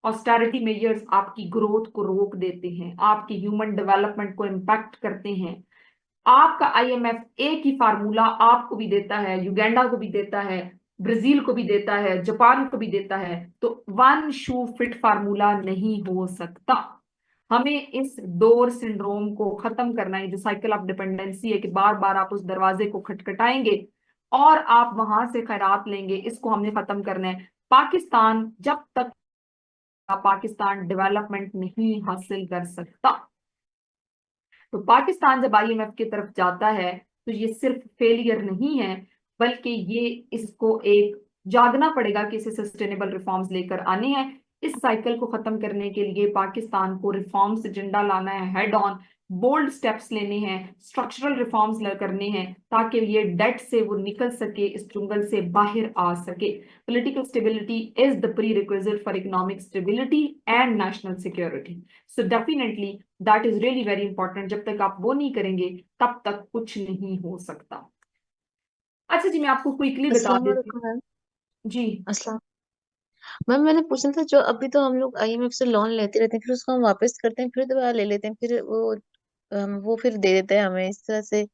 ऑस्टेरिटी मेजर्स आपकी ग्रोथ को रोक देते हैं, आपकी ह्यूमन डेवलपमेंट को इम्पैक्ट करते हैं। आपका आईएमएफ एक ही फार्मूला आपको भी देता है, युगांडा को भी देता है, ब्राजील को भी देता है, जापान को भी देता है। तो वन शू फिट फार्मूला नहीं हो सकता। हमें इस डोर सिंड्रोम को खत्म करना है, जो साइकिल ऑफ डिपेंडेंसी है कि बार बार आप उस दरवाजे को खटखटाएंगे और आप वहां से खैरात लेंगे, इसको हमने खत्म करना है। पाकिस्तान जब तक पाकिस्तान डेवलपमेंट नहीं हासिल कर सकता। तो पाकिस्तान जब आईएमएफ की तरफ जाता है तो ये सिर्फ फेलियर नहीं है, बल्कि ये इसको एक जागना पड़ेगा कि इसे सस्टेनेबल रिफॉर्म्स लेकर आने हैं। इस साइकिल को खत्म करने के लिए पाकिस्तान को रिफॉर्म्स एजेंडा लाना है, हेड ऑन बोल्ड स्टेप्स लेने हैं, स्ट्रक्चरल रिफॉर्म्स करने हैं, ताकि ये डेट से वो निकल सके, इस चुंगल से बाहर आ सके। Political stability is the pre requisite for economic stability and national security. So definitely that is really very important. जब तक आप वो नहीं करेंगे तब तक कुछ नहीं हो सकता। अच्छा जी, मैं आपको क्विकली बता अस्सलाम देती वालेकुम मैम। हूँ जी। अस्सलाम मैम, मैंने पूछना था, जो अभी तो हम लोग आईएमएफ से लोन लेते रहते हैं, फिर उसको हम वापस करते हैं, फिर दोबारा ले लेते हैं, फिर वो फिर दे देता है हमें, इस तरह से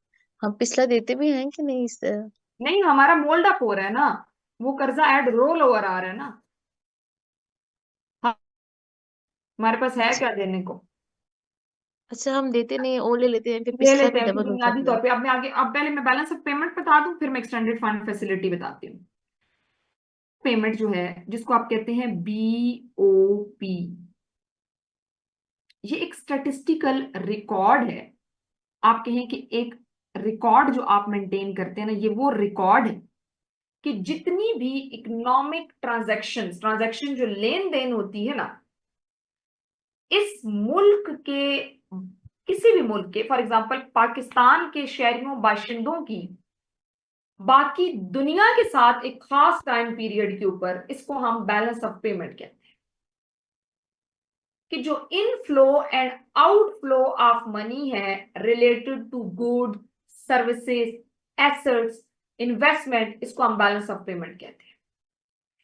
हम पिछला देते भी हैं कि नहीं इस तरह? नहीं, हमारा मोल्ड अप हो रहा है ना, वो कर्जा ऐड रोल ओवर आ रहा है ना। हाँ, हमारे पास है अच्छा क्या देने को। अच्छा, हम देते नहीं हैं, वो ले लेते हैं, फिर ले पिछला लेते भी हैं कि डबल होता है बुनियादी पूरा। तौर पे। अब मैं आगे, अब पहले मैं बैलेंस ऑफ पेमेंट बता दूं, फिर मैं एक्सटेंडेड फंड फैसिलिटी बताती हूँ। पेमेंट जो है, जिसको आप कहते हैं BOP, ये एक स्टैटिस्टिकल रिकॉर्ड है। आप कहें कि एक रिकॉर्ड जो आप मेंटेन करते हैं ना, ये वो रिकॉर्ड है कि जितनी भी इकोनॉमिक ट्रांजैक्शन जो लेन देन होती है ना, इस मुल्क के, किसी भी मुल्क के, फॉर एग्जांपल पाकिस्तान के शहरियों बाशिंदों की बाकी दुनिया के साथ एक खास टाइम पीरियड के ऊपर, इसको हम बैलेंस ऑफ पेमेंट कहते हैं। कि जो inflow and outflow of money है related to good, services, assets, investment, इसको हम बैलेंस ऑफ पेमेंट कहते हैं।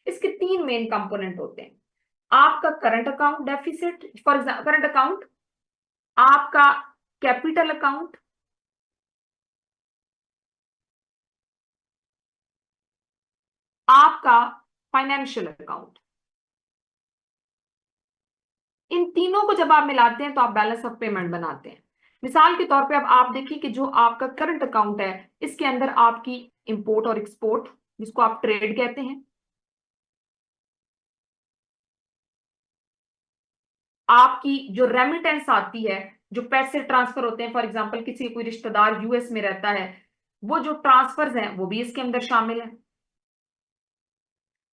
इसके 3 मेन कंपोनेंट होते हैं। आपका current account deficit, for example current account, आपका कैपिटल अकाउंट, आपका फाइनेंशियल अकाउंट। इन तीनों को जब आप मिलाते हैं तो आप बैलेंस ऑफ पेमेंट बनाते हैं। मिसाल के तौर पे अब आप देखिए कि जो आपका करंट अकाउंट है, इसके अंदर आपकी इंपोर्ट और एक्सपोर्ट, जिसको आप ट्रेड कहते हैं, आपकी जो रेमिटेंस आती है, जो पैसे ट्रांसफर होते हैं, फॉर एग्जांपल किसी कोई रिश्तेदार यूएस में रहता है, वो जो ट्रांसफर्स हैं वो भी इसके अंदर शामिल है।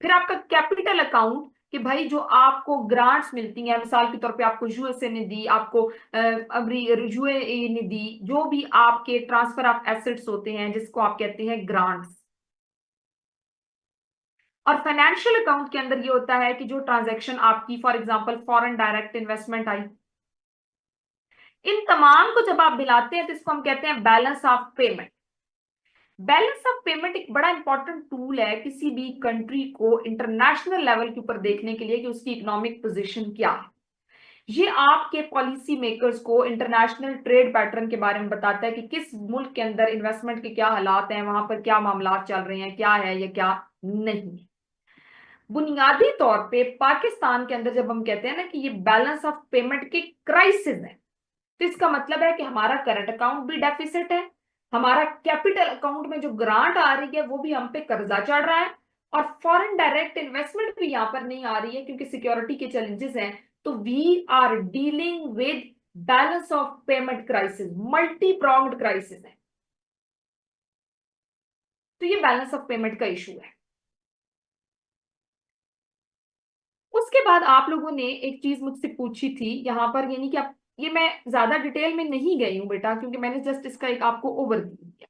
फिर आपका कैपिटल अकाउंट, कि भाई जो आपको ग्रांट्स मिलती हैं, मिसाल के तौर पे आपको यूएसए ने दी, आपको अभी यूएई ने दी, जो भी आपके ट्रांसफर ऑफ एसेट्स होते हैं, जिसको आप कहते हैं ग्रांट्स। और फाइनेंशियल अकाउंट के अंदर ये होता है कि जो ट्रांजैक्शन आपकी, for example foreign direct investment आई, इन तमाम को जब आप मिलाते हैं तो इसको हम कहते हैं balance of payment. Balance of payment एक बड़ा इंपॉर्टेंट टूल है किसी भी कंट्री को इंटरनेशनल लेवल के ऊपर देखने के लिए कि उसकी इकोनॉमिक पोजीशन क्या है। ये आपके पॉलिसी मेकर्स को इंटरनेशनल ट्रेड पैटर्न के बारे में बताता है कि किस मुल्क के अंदर इन्वेस्टमेंट के क्या हालात हैं, वहां पर क्या मामला चल रहे हैं, क्या है या क्या नहीं। बुनियादी तौर पे पाकिस्तान के अंदर जब हम कहते हैं ना कि ये बैलेंस ऑफ पेमेंट के क्राइसिस है, तो इसका मतलब है कि हमारा करंट अकाउंट भी डेफिसिट है, हमारा कैपिटल अकाउंट में जो ग्रांट आ रही है वो भी हम पे कर्जा चढ़ रहा है, और फॉरेन डायरेक्ट इन्वेस्टमेंट भी यहां पर नहीं आ रही है क्योंकि सिक्योरिटी के चैलेंजेस हैं। तो we are dealing with balance of payment crisis, multi pronged crisis है। तो ये बैलेंस ऑफ पेमेंट का इशू है। उसके बाद आप लोगों ने एक चीज मुझसे पूछी थी यहां पर, यानी कि आप, ये मैं ज्यादा डिटेल में नहीं गई हूं बेटा, क्योंकि मैंने जस्ट इसका एक आपको ओवरव्यू दिया।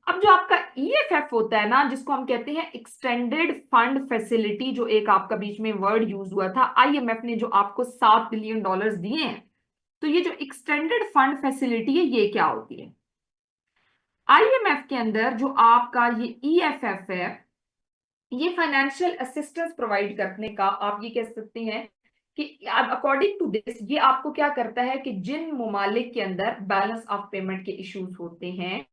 अब जो आपका EFF होता है ना, जिसको हम कहते हैं एक्सटेंडेड फंड फैसिलिटी, जो एक आपका बीच में वर्ड यूज हुआ था, IMF ने जो आपको $7 बिलियन दिए हैं, तो ये जो एक्सटेंडेड फंड फैसिलिटी है ये क्या होती है। IMF के अंदर जो आपका ये EFF है, ये फाइनेंशियल असिस्टेंस प्रोवाइड करने का, आप ये कह सकते हैं कि अकॉर्डिंग टू दिस, ये आपको क्या करता है कि जिन ममालिक के अंदर बैलेंस ऑफ पेमेंट के इश्यूज होते हैं,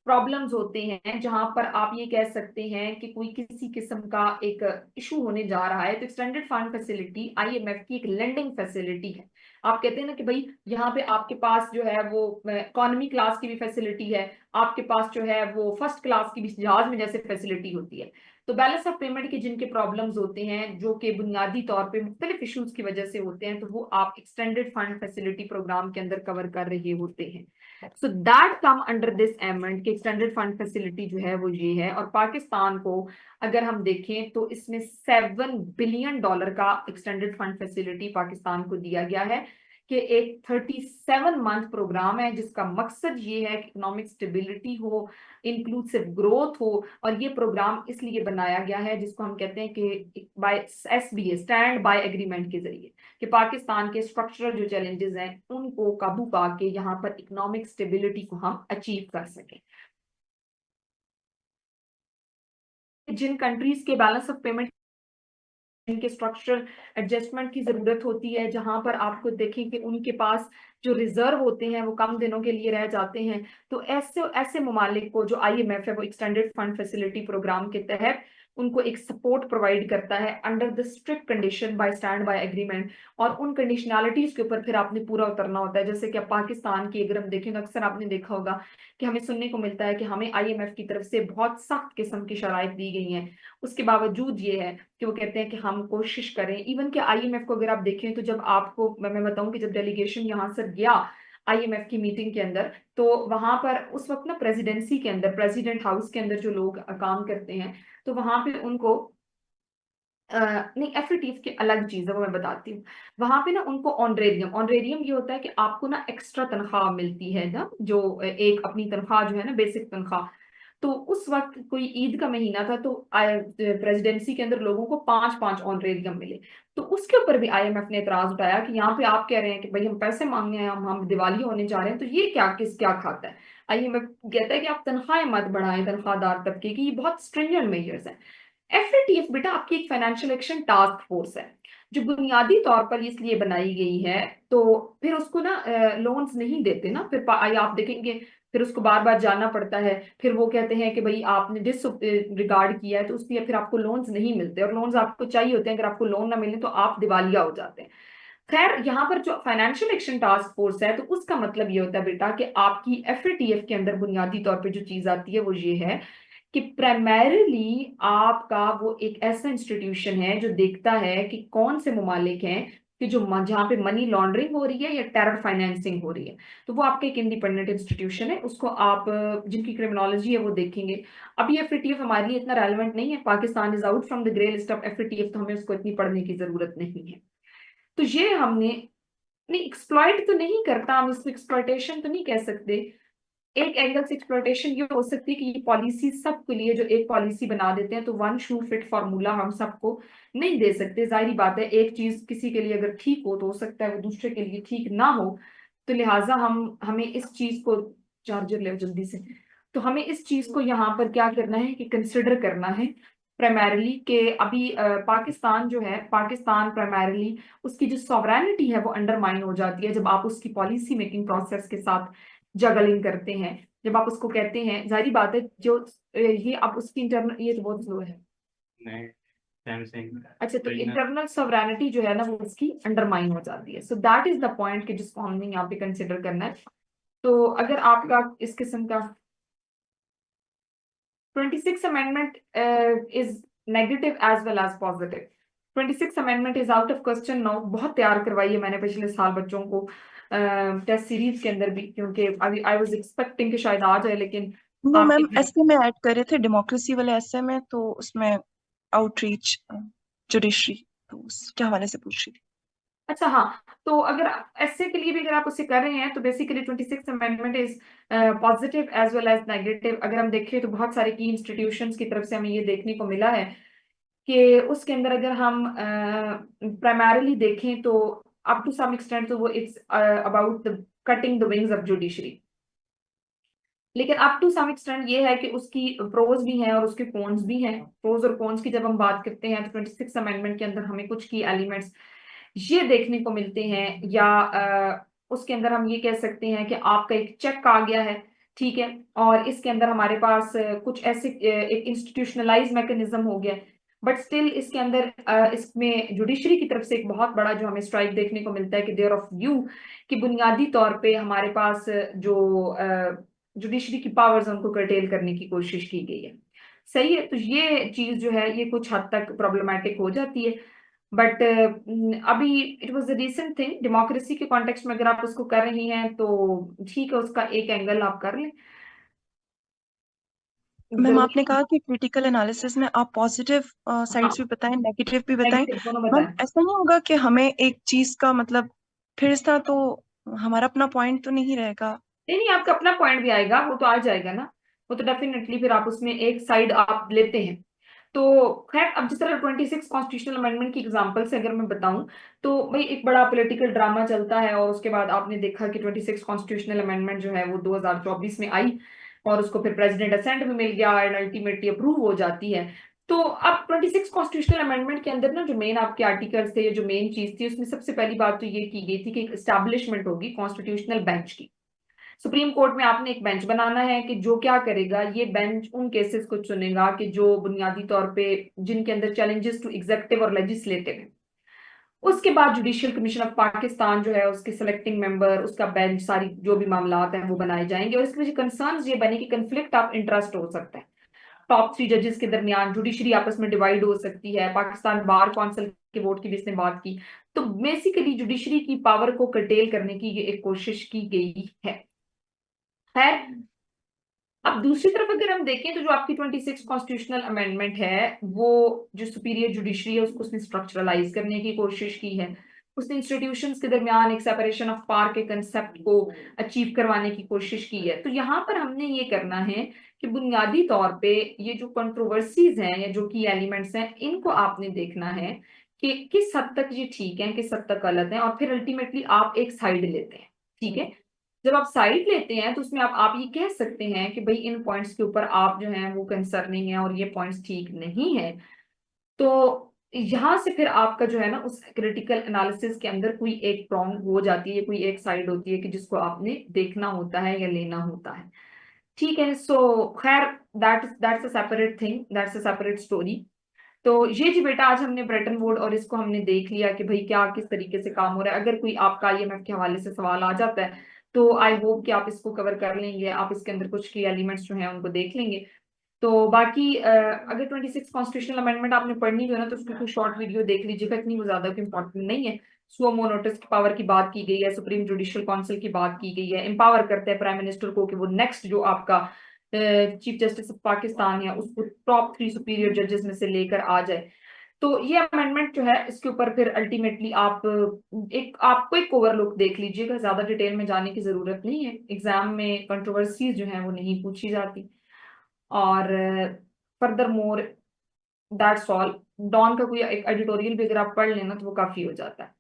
प्रॉब्लम्स होते हैं, जहां पर आप ये कह सकते हैं कि कोई किसी किस्म का एक इशू होने जा रहा है, तो एक्सटेंडेड फंड फैसिलिटी IMF की एक लेंडिंग फैसिलिटी है। आप कहते हैं ना कि भाई यहाँ पे आपके पास जो है वो इकोनॉमी क्लास की भी फैसिलिटी है, आपके पास जो है वो फर्स्ट क्लास की भी जहाज में जैसे फैसिलिटी होती है। तो बैलेंस ऑफ पेमेंट के जिनके प्रॉब्लम्स होते हैं जो कि बुनियादी तौर पे मुख्तलिफ इश्यूज की वजह से होते हैं, तो वो आप एक्सटेंडेड फंड फैसिलिटी प्रोग्राम के अंदर कवर कर रहे होते हैं। So that come under this amend कि एक्सटेंडेड फंड फैसिलिटी जो है वो ये है। और पाकिस्तान को अगर हम देखें तो इसमें $7 बिलियन का एक्सटेंडेड फंड फैसिलिटी पाकिस्तान को दिया गया है कि एक 37 मंथ प्रोग्राम है जिसका मकसद ये है कि इकोनॉमिक स्टेबिलिटी हो, इंक्लूसिव ग्रोथ हो। और ये प्रोग्राम इसलिए बनाया गया है जिसको हम कहते हैं कि by SBA stand by agreement के जरिए, कि पाकिस्तान के स्ट्रक्चरल जो चैलेंजेस हैं उनको काबू पा के यहाँ पर इकोनॉमिक स्टेबिलिटी को हम अचीव कर सकें। जिन कंट्रीज के बैलेंस ऑफ पेमेंट इनके स्ट्रक्चरल एडजस्टमेंट की जरूरत होती है, जहां पर आपको देखें कि उनके पास जो रिजर्व होते हैं वो कम दिनों के लिए रह जाते हैं, तो ऐसे ऐसे ममालिक को जो IMF है वो एक्सटेंडेड फंड फैसिलिटी प्रोग्राम के तहत उनको एक सपोर्ट प्रोवाइड करता है under the strict condition bye stand by agreement. और उन कंडीशनैलिटीज के ऊपर फिर आपने पूरा उतरना होता है। जैसे कि अब पाकिस्तान की अगर हम देखें तो अक्सर आपने देखा होगा कि हमें सुनने को मिलता है कि हमें IMF की तरफ से बहुत सख्त किस्म की शराइत दी गई हैं, उसके बावजूद ये है कि वो कहते हैं कि हम कोशिश करें। इवन कि IMF को अगर आप देखें तो जब आपको मैं बताऊं कि जब डेलीगेशन यहाँ से गया IMF की मीटिंग के अंदर, तो वहां पर उस वक्त ना प्रेसिडेंसी के अंदर, प्रेसिडेंट हाउस के अंदर जो लोग काम करते हैं, तो वहां पे उनको नहीं, FATF की अलग चीज है वो मैं बताती हूँ। वहां पे ना उनको ऑनरेरियम ये होता है कि आपको ना एक्स्ट्रा तनख्वाह मिलती है ना, जो एक अपनी तनख्वाह जो है ना बेसिक तनख्वाह। तो उस वक्त कोई ईद का महीना था, तो प्रेसिडेंसी के अंदर लोगों को 5-5 ऑनरेरियम मिले। तो उसके ऊपर भी IMF ने एतराज उठाया कि यहाँ पे आप कह रहे हैं कि भाई हम पैसे मांगने हैं, हम दिवाली होने जा रहे हैं, तो ये क्या खाता है। IMF कहता है कि आप तनख्वाहें मत बढ़ाएं तनख्वाहदार तबके की, ये बहुत स्ट्रिंजेंट मेजर्स हैं। FATF बेटा आपकी एक फाइनेंशियल एक्शन टास्क फोर्स है जो बुनियादी तौर पर इसलिए बनाई गई है। तो फिर उसको ना लोन्स नहीं देते ना, फिर आप देखेंगे फिर उसको बार बार जाना पड़ता है। फिर वो कहते हैं कि भाई आपने डिसरिगार्ड किया है तो उसलिए फिर आपको लोन्स नहीं मिलते, और लोन्स आपको चाहिए होते हैं। अगर आपको लोन ना मिले तो आप दिवालिया हो जाते हैं। खैर, यहाँ पर जो फाइनेंशियल एक्शन टास्क फोर्स है, तो उसका मतलब ये होता है बेटा कि आपकी FATF के अंदर बुनियादी तौर पर जो चीज आती है वो ये है कि प्राइमरीली आपका वो एक ऐसा इंस्टीट्यूशन है जो देखता है कि कौन से ममालिक हैं कि जो जहाँ पे मनी लॉन्ड्रिंग हो रही है या टेरर फाइनेंसिंग हो रही है, तो वो आपका एक इंडिपेंडेंट इंस्टीट्यूशन है। उसको आप जिनकी क्रिमिनोलॉजी है वो देखेंगे। अभी FATF हमारे लिए इतना रेलेवेंट नहीं है, Pakistan is out from the grey list of FATF, तो हमें उसको इतनी पढ़ने की जरूरत नहीं है। तो ये हमने नहीं, एक्सप्लॉइट तो नहीं करता, हम इसको एक्सप्लॉइटेशन तो नहीं कह सकते। एक एंगल से एक्सप्लॉइटेशन ये हो सकती है कि ये पॉलिसी सबके लिए जो एक पॉलिसी बना देते हैं, तो वन शू फिट फार्मूला हम सबको नहीं दे सकते। जाहिर बात है, एक चीज किसी के लिए अगर ठीक हो तो हो सकता है वो दूसरे के लिए ठीक ना हो। तो लिहाजा हमें इस चीज को, चार्जर ले जल्दी से, तो हमें इस चीज को यहाँ पर क्या करना है कि कंसिडर करना है प्राइमरीली कि अभी पाकिस्तान जो है, पाकिस्तान प्राइमरीली उसकी जो सॉवरेनिटी है वो अंडरमाइन हो जाती है जब आप उसकी पॉलिसी मेकिंग प्रोसेस के साथ जगलिंग करते हैं। जब आप उसको कहते हैं, जाहिर बात है जो ये अब उसकी इंटरनल, ये तो बहुत स्लो है नहीं सैमसंग अच्छा, तो इंटरनल सॉवरेनिटी जो है ना वो उसकी अंडरमाइन हो जाती है। So that is the point कि जिसको हमने यहाँ पे कंसिडर करना है। तो अगर आपका इस किस्म का 26 amendment is negative as well as positive. 26 amendment is out of question now. बहुत तैयार करवाई है मैंने पिछले साल बच्चों को टेस्ट सीरीज के अंदर भी, क्योंकि अभी आई वाज एक्सपेक्टिंग कि शायद आ जाए, लेकिन वो मैम आपके ऐसे में ऐड करे थे डेमोक्रेसी वाले ऐसे में, तो उसमें आउटरीच जुडिशरी, तो उसके हवाले से पूछ रही थी। अच्छा हाँ, तो अगर ऐसे के लिए भी अगर आप उसे कर रहे हैं तो basically 26 amendment is positive as well as negative. अगर हम देखें तो बहुत सारे की इंस्टीट्यूशंस की तरफ से हमें ये देखने को मिला है कि उसके अंदर अगर हम प्राइमरीली देखें तो अप टू सम एक्सटेंट तो वो it's about the cutting the wings of judiciary. लेकिन अप टू सम एक्सटेंट ये है कि उसकी प्रोज भी हैं और उसके कॉन्स भी हैं। प्रोज और कॉन्स की जब हम बात करते हैं तो 26 अमेंडमेंट के अंदर हमें कुछ की एलिमेंट्स ये देखने को मिलते हैं, या उसके अंदर हम ये कह सकते हैं कि आपका एक चेक आ गया है, ठीक है, और इसके अंदर हमारे पास कुछ ऐसे एक इंस्टीट्यूशनलाइज मैकेनिज्म हो गया। बट स्टिल इसके अंदर इसमें जुडिशरी की तरफ से एक बहुत बड़ा जो हमें स्ट्राइक देखने को मिलता है कि देयर ऑफ व्यू कि बुनियादी तौर पे हमारे पास जो जुडिशरी की पावर्स उनको कर्टेल करने की कोशिश की गई है। सही है, तो ये चीज जो है ये कुछ हद तक प्रॉब्लमेटिक हो जाती है, बट अभी it was a recent thing, democracy के कॉन्टेक्स्ट में अगर आप उसको कर रही हैं तो ठीक है, उसका एक एंगल आप कर लें। मैम आपने जरूरी कहा कि क्रिटिकल एनालिसिस में आप पॉजिटिव साइड्स भी बताएं, नेगेटिव भी बताएं। नेगेटिव दोनों मैम बताएं। ऐसा नहीं होगा कि हमें एक चीज का मतलब फिर इस तरह तो हमारा अपना पॉइंट तो नहीं रहेगा। नहीं नहीं, आपका अपना पॉइंट भी आएगा, वो तो आ जाएगा ना, वो तो डेफिनेटली फिर आप उसमें एक साइड आप लेते हैं। तो खैर, अब जिस तरह 26 कॉन्स्टिट्यूशनल अमेंडमेंट की एग्जांपल से अगर मैं बताऊं, तो भाई एक बड़ा पॉलिटिकल ड्रामा चलता है और उसके बाद आपने देखा कि 26 कॉन्स्टिट्यूशनल अमेंडमेंट जो है वो 2024 में आई और उसको फिर प्रेसिडेंट असेंट भी मिल गया एंड अल्टीमेटली अप्रूव हो जाती है। तो अब 26 कॉन्स्टिट्यूशनल अमेंडमेंट के अंदर ना जो मेन आपके आर्टिकल्स थे या जो मेन चीज थी, उसमें सबसे पहली बात तो ये की गई थी कि एक एस्टैब्लिशमेंट होगी कॉन्स्टिट्यूशनल बेंच की। सुप्रीम कोर्ट में आपने एक बेंच बनाना है कि जो क्या करेगा, ये बेंच उन केसेस को चुनेगा कि जो बुनियादी तौर पे जिनके अंदर चैलेंजेस टू एग्जेक्टिव और लेजिस्लेटिव है। उसके बाद जुडिशियल कमीशन ऑफ पाकिस्तान जो है उसके सिलेक्टिंग मेंबर, उसका बेंच, सारी जो भी मामलात हैं वो बनाए जाएंगे। और इसके वजह कंसर्न्स ये बने कि कंफ्लिक्ट ऑफ इंटरेस्ट हो सकता है टॉप 3 जजेस के दरमियान, जुडिशरी आपस में डिवाइड हो सकती है, पाकिस्तान बार काउंसिल के वोट की भी इसने बात की। तो बेसिकली जुडिशरी की पावर को कर्टेल करने की ये एक कोशिश की गई है। खैर, अब दूसरी तरफ अगर हम देखें तो जो आपकी 26 कॉन्स्टिट्यूशनल अमेंडमेंट है, वो जो सुपीरियर जुडिशरी है उसको उसने स्ट्रक्चरलाइज करने की कोशिश की है। उसने इंस्टीट्यूशंस के दरमियान एक सेपरेशन ऑफ पावर के कंसेप्ट को अचीव करवाने की कोशिश की है। तो यहाँ पर हमने ये करना है कि बुनियादी तौर पे ये जो कंट्रोवर्सीज हैं या जो की एलिमेंट्स हैं, इनको आपने देखना है कि किस हद तक ये ठीक है, किस हद तक गलत है, और फिर अल्टीमेटली आप एक साइड लेते हैं। ठीक है, जब आप साइड लेते हैं तो उसमें आप ये कह सकते हैं कि भाई इन पॉइंट्स के ऊपर आप जो हैं वो कंसर्निंग है और ये पॉइंट्स ठीक नहीं है। तो यहां से फिर आपका जो है ना उस क्रिटिकल एनालिसिस के अंदर कोई एक प्रॉन्ग हो जाती है, कोई एक साइड होती है कि जिसको आपने देखना होता है या लेना होता है। ठीक है, सो खैर, that's a separate thing, that's a separate story. तो ये जी बेटा, आज हमने ब्रेटन वुड और इसको हमने देख लिया कि भाई क्या किस तरीके से काम हो रहा है। अगर कोई आपका आईएमएफ के हवाले से सवाल आ जाता है तो आई होप कि आप इसको कवर कर लेंगे, आप इसके अंदर कुछ की एलिमेंट्स जो हैं उनको देख लेंगे। तो बाकी अगर 26 कॉन्स्टिट्यूशनल अमेंडमेंट आपने पढ़नी हो ना तो उसकी कोई शॉर्ट वीडियो देख लीजिएगा, इतनी वो ज्यादा इंपॉर्टेंट नहीं है। सुओ मोनोटिस की पावर की बात की गई है, सुप्रीम जुडिशियल काउंसिल की बात की गई है, एम्पावर करते हैं प्राइम मिनिस्टर को कि वो नेक्स्ट जो आपका चीफ जस्टिस ऑफ पाकिस्तान है उसको टॉप 3 सुपीरियर जजेस में से लेकर आ जाए। तो ये अमेंडमेंट जो है इसके ऊपर फिर अल्टीमेटली आपको एक ओवरलुक देख लीजिएगा, ज्यादा डिटेल में जाने की जरूरत नहीं है। एग्जाम में कंट्रोवर्सीज जो है वो नहीं पूछी जाती। और furthermore, that's all. Dawn का कोई एक एडिटोरियल भी अगर आप पढ़ लेना तो वो काफी हो जाता है।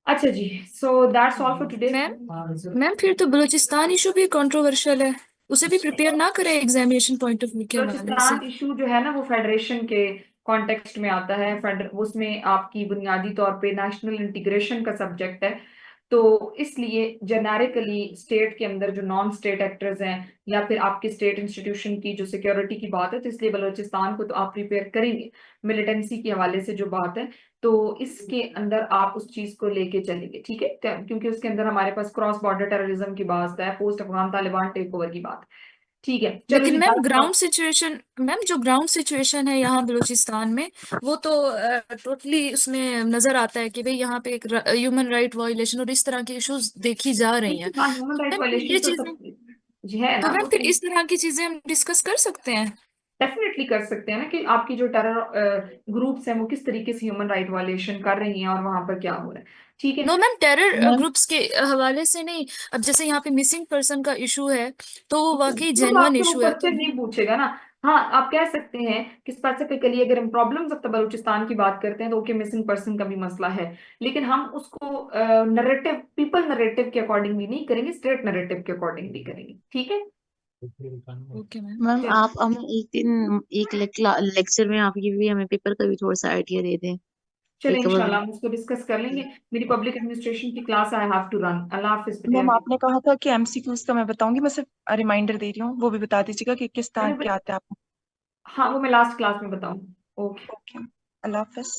अच्छा जी, so that's all for today. Ma'am फिर तो बलूचिस्तान इशू भी कंट्रोवर्शियल है, उसे भी प्रिपेयर ना करें एग्जामिनेशन पॉइंट ऑफ व्यू के हवाले से। बलूचिस्तान इशू जो है ना वो फेडरेशन के कॉन्टेक्स्ट में आता है। उसमें आपकी बुनियादी तौर पे नेशनल इंटीग्रेशन का सब्जेक्ट है। तो इसलिए जेनेरिकली स्टेट के अंदर जो नॉन स्टेट एक्टर्स हैं या फिर आपके स्टेट इंस्टीट्यूशन की जो सिक्योरिटी की बात है, तो इसलिए बलूचिस्तान को तो आप प्रिपेयर करेंगे। मिलिटेंसी के हवाले से जो बात है तो इसके अंदर आप उस चीज को लेके चलेंगे। ठीक है, क्योंकि उसके अंदर हमारे पास क्रॉस बॉर्डर टेररिज्म की बात है, post Afghan Taliban take over की बात। ठीक है, चलो लेकिन जी, मैम जो ग्राउंड सिचुएशन है यहाँ बलूचिस्तान में, वो तो टोटली उसमें नजर आता है कि भाई यहाँ पे एक ह्यूमन राइट वायलेशन और इस तरह की इश्यूज देखी जा रही हैं। हाँ, ह्यूमन तो राइट मैम ये वायलेशन तो चीजें, सब जी है तो ना, मैम वो फिर तो इस तरह की चीजें हम डिस्कस कर सकते हैं। डेफिनेटली कर सकते हैं ना कि आपकी जो टेरर ग्रुप्स हैं वो किस तरीके से ह्यूमन राइट वायलेशन कर रही हैं और वहां पर क्या हो रहा है। ठीक है। No ma'am, terror ma'am groups के हवाले से नहीं। अब जैसे यहाँ पे मिसिंग पर्सन का इशू है तो वो वाकई वो तो जेन्युइन आपसे वो इशू है। तो क्वेश्चन नहीं पूछेगा ना। हाँ, आप कह सकते हैं कि स्पेसिफिकली अगर हम प्रॉब्लम्स ऑफ द बलूचिस्तान की बात करते हैं तो ओके, मिसिंग पर्सन का भी मसला है, लेकिन हम उसको नरेटिव, पीपल नरेटिव के अकॉर्डिंगली नहीं करेंगे, स्टेट नरेटिव के अकॉर्डिंगली करेंगे। ठीक है। Okay ma'am. मैम आप हमें एक दिन एक लेक्चर में आप ये भी हमें पेपर का भी थोड़ा सा आइडिया दे दें, चले एक इंशाल्लाह हम उसको डिस्कस कर लेंगे। मेरी पब्लिक एडमिनिस्ट्रेशन की class, I have to run. अल्लाह हाफिज मैम बेटा। आपने कहा था कि एमसीक्यूज का मैं बताऊंगी, मैं सिर्फ रिमाइंडर दे रही हूँ, वो भी बता दीजिएगा कि किस तरह मैंने के आते हैं आप। हाँ, वो मैं लास्ट क्लास में बताऊँ। ओके। ओके, अल्लाह हाफिज।